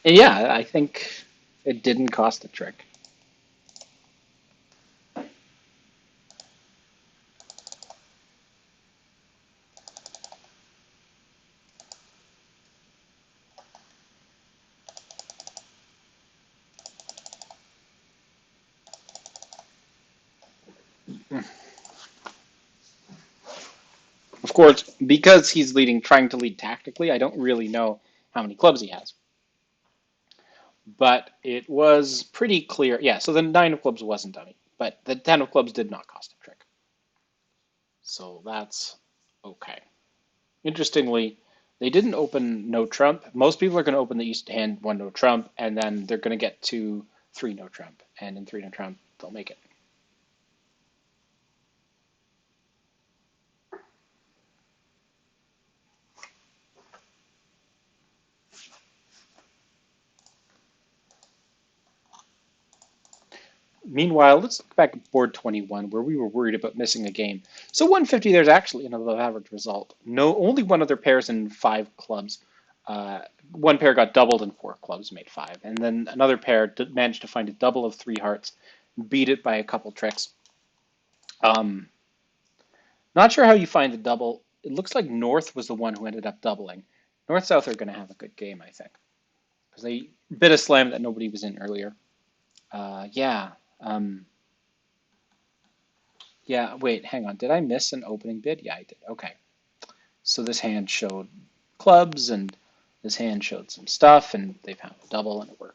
And yeah, I think it didn't cost a trick. Of course, because he's leading, trying to lead tactically, I don't really know how many clubs he has. But it was pretty clear. Yeah, so the 9 of clubs wasn't dummy, but the 10 of clubs did not cost a trick. So that's okay. Interestingly, they didn't open no trump. Most people are going to open the east hand 1 no trump, and then they're going to get to 3 no trump, and in 3 no trump they'll make it. Meanwhile, let's look back at board 21, where we were worried about missing a game. So 150, there's actually an above average result. No, only one other pairs in 5 clubs. One pair got doubled in 4 clubs, made 5, and then another pair managed to find a double of 3 hearts, beat it by a couple tricks. Um, Not sure how you find the double. It looks like North was the one who ended up doubling. North South are going to have a good game, I think, because they bit a slam that nobody was in earlier. Yeah. Yeah, wait, hang on. Did I miss an opening bid? Yeah, I did. Okay. So this hand showed clubs, and this hand showed some stuff, and they found a double, and it worked.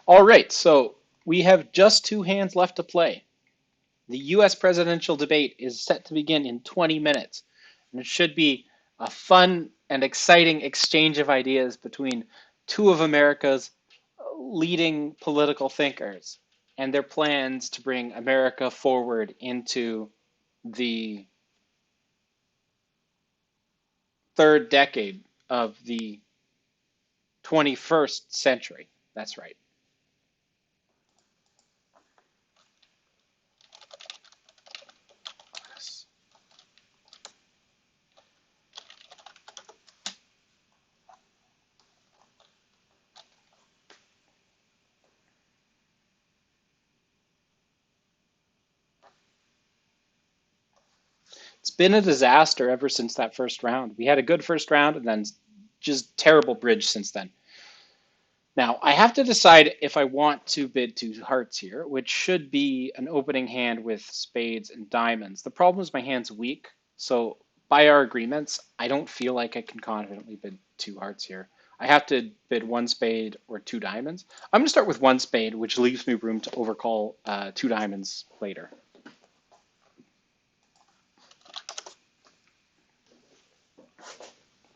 All right, so we have just 2 hands left to play. The US presidential debate is set to begin in 20 minutes, and it should be a fun and exciting exchange of ideas between 2 of America's leading political thinkers and their plans to bring America forward into the third decade of the 21st century. That's right. It's been a disaster ever since that first round. We had a good first round and then just terrible bridge since then. Now, I have to decide if I want to bid 2 hearts here, which should be an opening hand with spades and diamonds. The problem is my hand's weak, so by our agreements, I don't feel like I can confidently bid 2 hearts here. I have to bid 1 spade or 2 diamonds. I'm going to start with 1 spade, which leaves me room to overcall 2 diamonds later.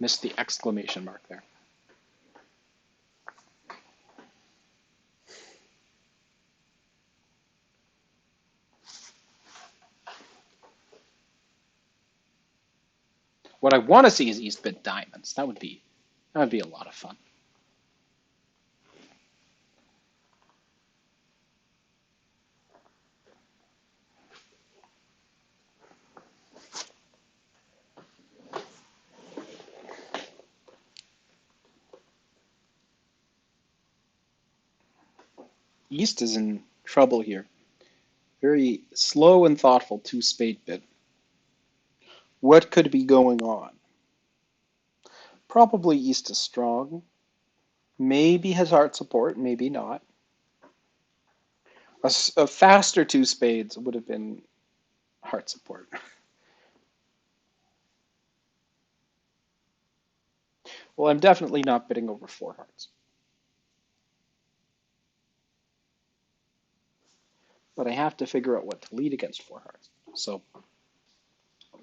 Missed the exclamation mark there. What I want to see is East bid diamonds. That would be a lot of fun. East is in trouble here. Very slow and thoughtful two-spade bid. What could be going on? Probably East is strong. Maybe has heart support, maybe not. A faster two spades would have been heart support. Well, I'm definitely not bidding over four hearts. But I have to figure out what to lead against four hearts. So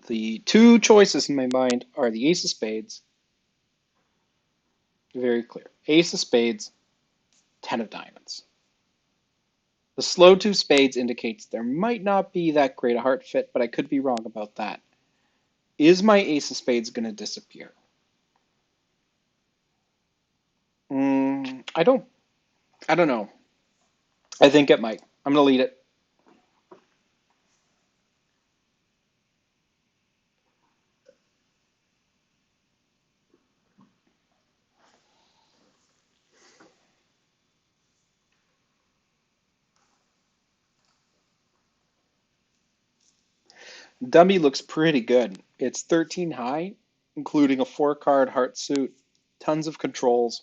the two choices in my mind are the ace of spades, very clear. Ace of spades, 10 of diamonds. The slow two spades indicates there might not be that great a heart fit, but I could be wrong about that. Is my ace of spades going to disappear? I don't know. I think it might. I'm going to lead it. Dummy looks pretty good. It's 13 high, including a 4-card heart suit, tons of controls.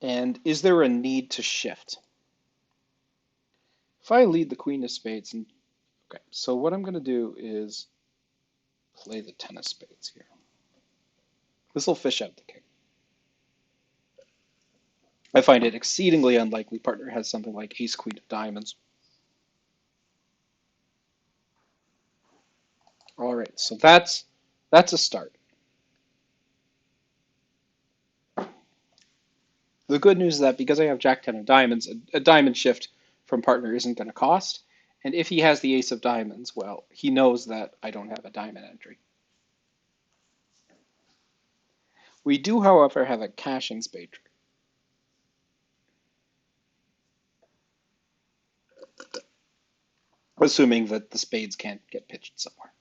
And is there a need to shift? If I lead the queen of spades, and okay, so what I'm going to do is play the 10 of spades here. This will fish out the king. I find it exceedingly unlikely partner has something like ace queen of diamonds. All right, so that's a start. The good news is that because I have jack 10 of diamonds, a diamond shift from partner isn't going to cost. And if he has the ace of diamonds, well, he knows that I don't have a diamond entry. We do, however, have a cashing spade trick. Assuming that the spades can't get pitched somewhere.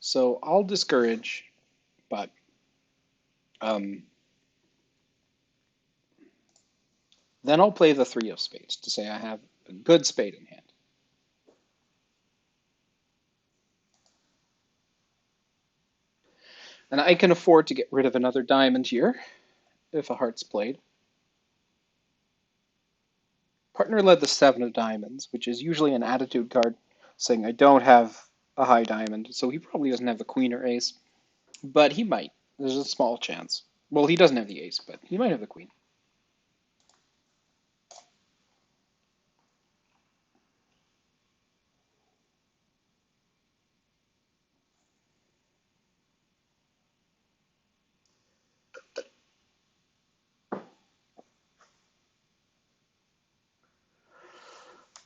So I'll discourage, but then I'll play the 3 of spades to say I have a good spade in hand. And I can afford to get rid of another diamond here if a heart's played. Partner led the 7 of diamonds, which is usually an attitude card saying I don't have a high diamond, so he probably doesn't have the queen or ace. But he might. There's a small chance. Well, he doesn't have the ace, but he might have the queen.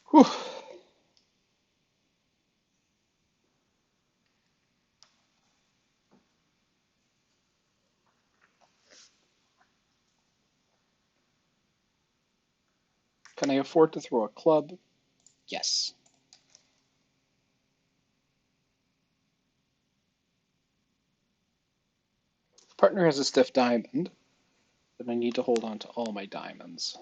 Whew. Can I afford to throw a club? Yes. If partner has a stiff diamond, then I need to hold on to all my diamonds.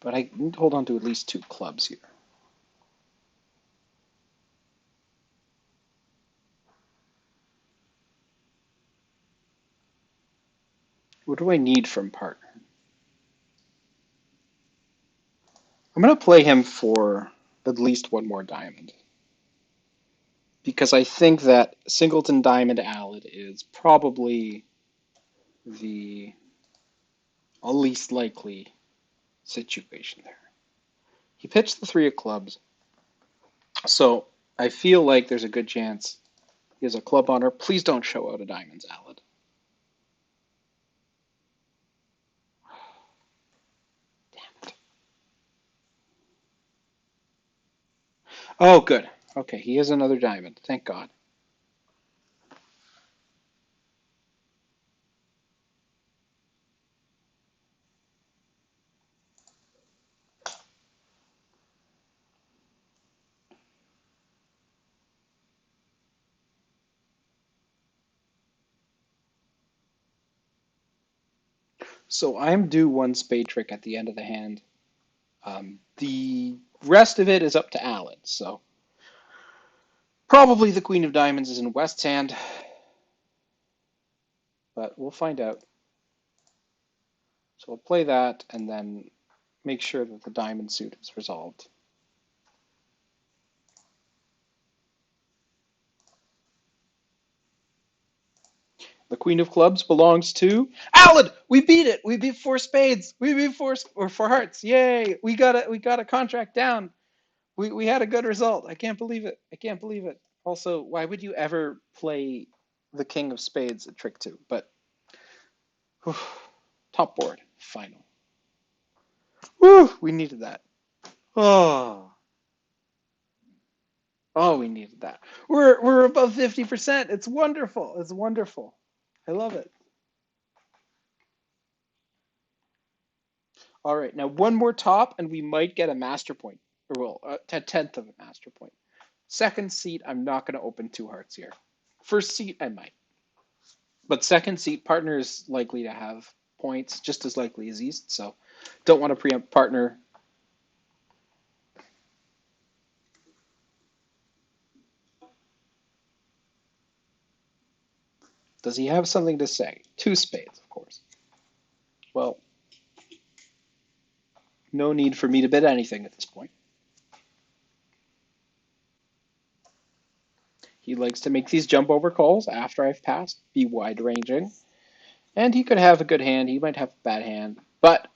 But I need to hold on to at least 2 clubs here. What do I need from partner? I'm going to play him for at least 1 more diamond. Because I think that Singleton Diamond Allard is probably the least likely situation there. He pitched the 3 of clubs, so I feel like there's a good chance he has a club on her. Please don't show out a diamonds, Allard. Damn it. Oh, good. Okay, he has another diamond. Thank God. So I'm due one spade trick at the end of the hand. The rest of it is up to Alan. So probably the Queen of Diamonds is in West's hand, but we'll find out. So we'll play that and then make sure that the diamond suit is resolved. The Queen of Clubs belongs to Alan. We beat it. We beat four spades. We beat four hearts. Yay! We got a contract down. We had a good result. I can't believe it. I can't believe it. Also, why would you ever play the King of Spades at Trick 2? But whew, top board, final. Whew, we needed that. Oh, oh, we needed that. We're above 50%. It's wonderful. It's wonderful. I love it. All right, now one more top, and we might get a master point, or well, a tenth of a master point. Second seat, I'm not going to open two hearts here. First seat, I might. But second seat, partner is likely to have points, just as likely as East, so don't want to preempt partner. Does he have something to say? Two spades, of course. Well, no need for me to bid anything at this point. He likes to make these jump over calls after I've passed, be wide ranging, and he could have a good hand, he might have a bad hand, but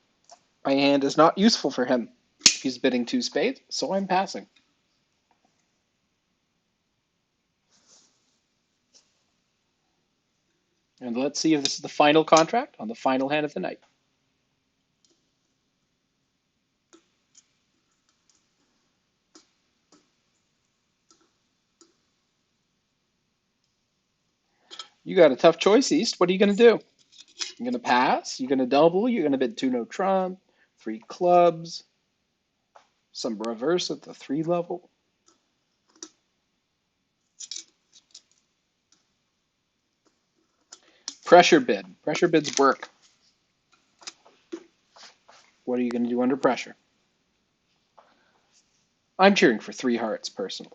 my hand is not useful for him. He's bidding two spades, so I'm passing. And let's see if this is the final contract on the final hand of the night. You got a tough choice, East. What are you going to do? You're going to pass? You're going to double? You're going to bid two no trump, three clubs, some reverse at the three level? Pressure bid. Pressure bids work. What are you going to do under pressure? I'm cheering for three hearts, personally.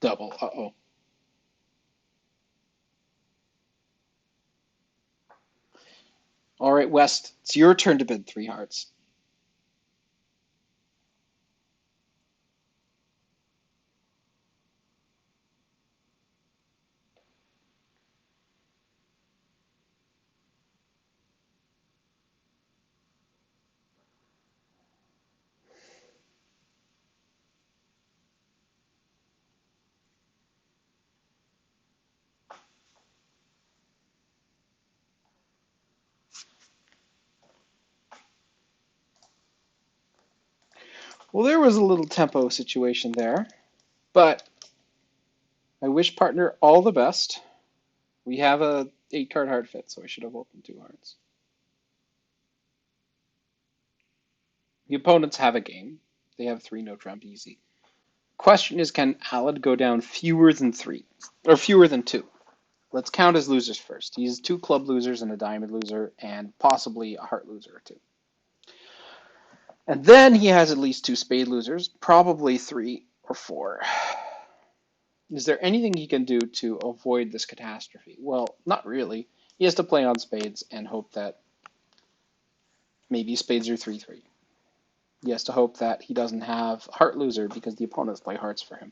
Double. Uh-oh. All right, West, it's your turn to bid three hearts. Well, there was a little tempo situation there, but I wish partner all the best. We have a 8-card hard fit, so I should have opened two hearts. The opponents have a game. They have three no trump easy. Question is, can Alad go down fewer than three, or fewer than two? Let's count his losers first. He's two club losers and a diamond loser, and possibly a heart loser or two. And then he has at least two spade losers, probably three or four. Is there anything he can do to avoid this catastrophe? Well, not really. He has to play on spades and hope that maybe spades are 3-3. He has to hope that he doesn't have heart loser because the opponents play hearts for him.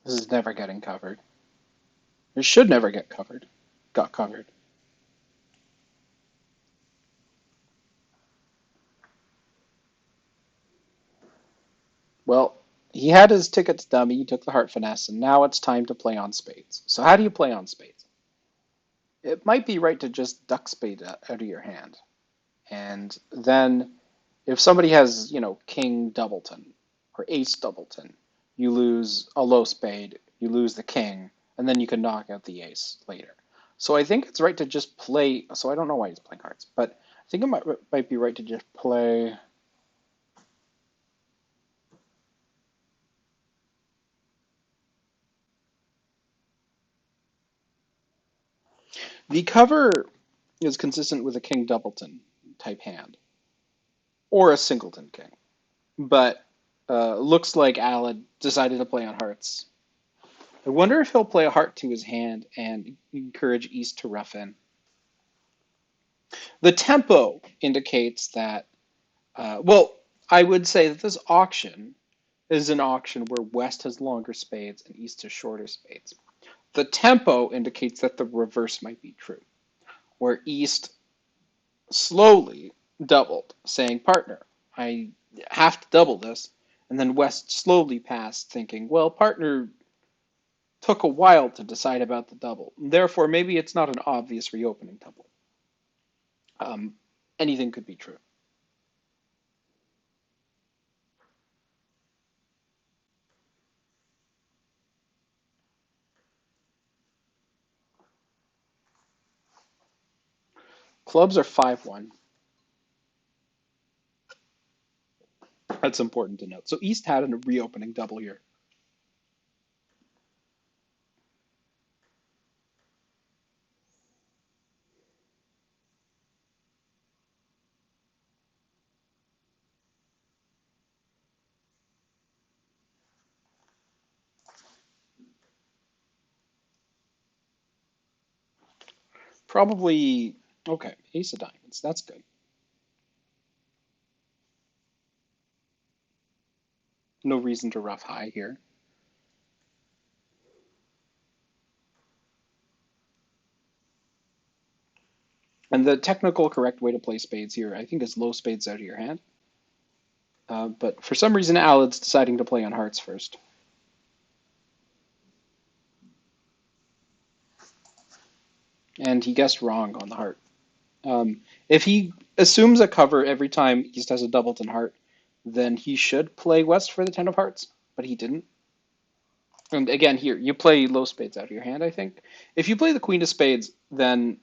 This is never getting covered. It should never get covered. Got covered. Well, he had his tickets dummy, he took the heart finesse, and now it's time to play on spades. So how do you play on spades? It might be right to just duck spade out of your hand. And then if somebody has, king doubleton or ace doubleton, you lose a low spade, you lose the king, and then you can knock out the ace later. So I think it's right to just play. So I don't know why he's playing hearts, but I think it might be right to just play. The cover is consistent with a king doubleton type hand or a singleton king, but looks like Alad decided to play on hearts. I wonder if he'll play a heart to his hand and encourage East to rough in. The tempo indicates that, well, I would say that this auction is an auction where West has longer spades and East has shorter spades. The tempo indicates that the reverse might be true, where East slowly doubled, saying, partner, I have to double this. And then West slowly passed, thinking, well, partner took a while to decide about the double. Therefore, maybe it's not an obvious reopening double. Um, Anything could be true. Clubs are 5-1. That's important to note. So East had a reopening double here. Probably, okay, ace of diamonds. That's good. No reason to rough high here. And the technical correct way to play spades here, I think, is low spades out of your hand. But for some reason, Alad's deciding to play on hearts first. And he guessed wrong on the heart. If he assumes a cover every time East has a doubleton heart, then he should play West for the 10 of hearts, but he didn't. And again, here, you play low spades out of your hand, I think. If you play the queen of spades, then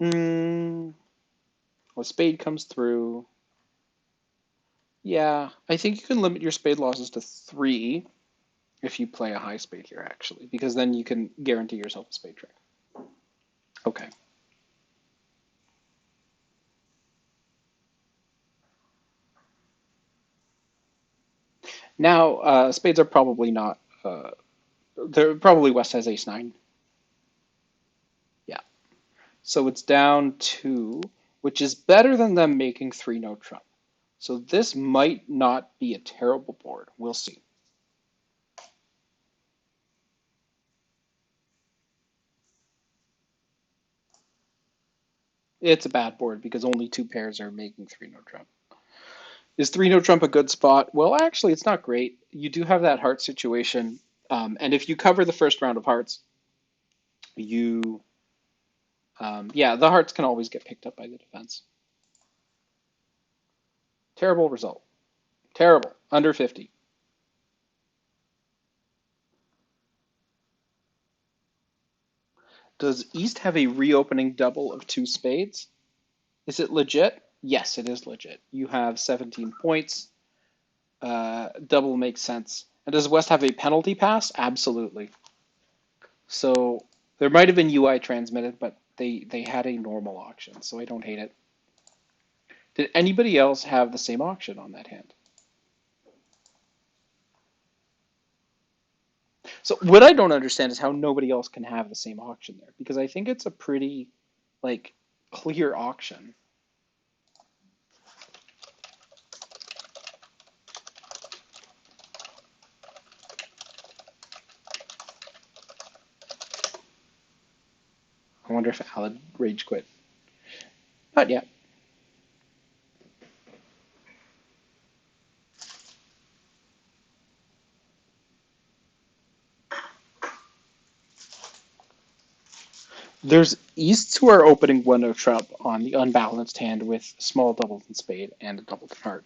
a spade comes through. Yeah, I think you can limit your spade losses to 3 if you play a high spade here, actually, because then you can guarantee yourself a spade trick. Okay. Now, spades are probably not. They're probably West has ace 9. Yeah. So it's down 2, which is better than them making 3 no trump. So this might not be a terrible board. We'll see. It's a bad board because only 2 pairs are making 3 no trump. Is 3 no trump a good spot? Well, actually, it's not great. You do have that heart situation. And if you cover the first round of hearts, you, yeah, the hearts can always get picked up by the defense. Terrible result. Terrible. Under 50. Does East have a reopening double of 2 spades? Is it legit? Yes, it is legit. You have 17 points. Double makes sense. And does West have a penalty pass? Absolutely. So there might have been UI transmitted, but they had a normal auction, so I don't hate it. Did anybody else have the same auction on that hand? So what I don't understand is how nobody else can have the same auction there, because I think it's a pretty, like, clear auction. I wonder if Alad rage quit. Not yet. There's Easts who are opening one of Trump on the unbalanced hand with small Doubleton Spade and a Doubleton Heart.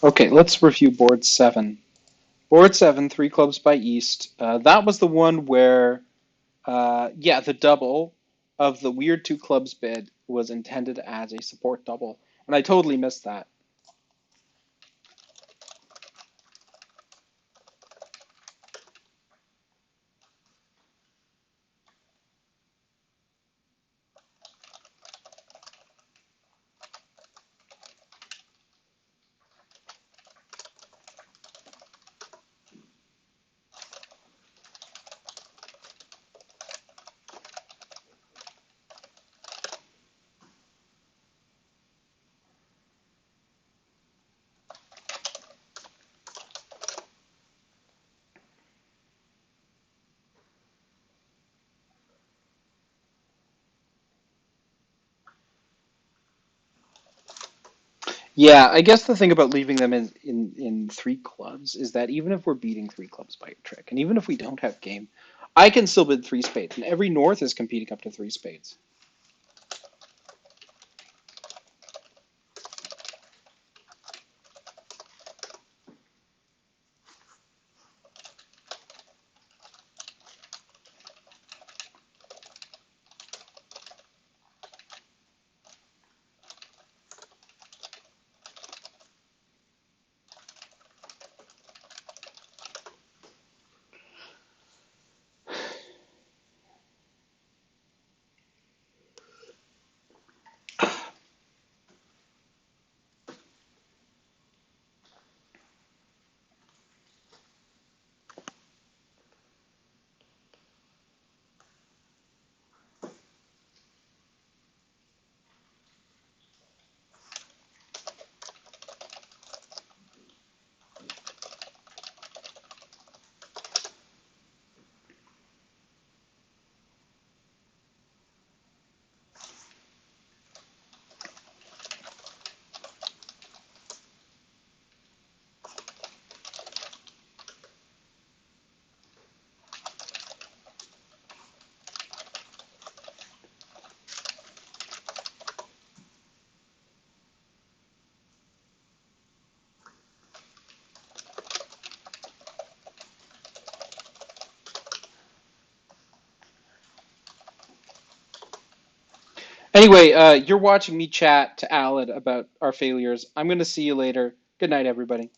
Okay, let's review board 7. Board 7, 3 clubs by East. That was the one where, yeah, the double of the weird 2 clubs bid was intended as a support double. And I totally missed that. Yeah, I guess the thing about leaving them in 3 clubs is that even if we're beating 3 clubs by a trick, and even if we don't have game, I can still bid 3 spades, and every North is competing up to 3 spades. Anyway, you're watching me chat to Alad about our failures. I'm going to see you later. Good night, everybody.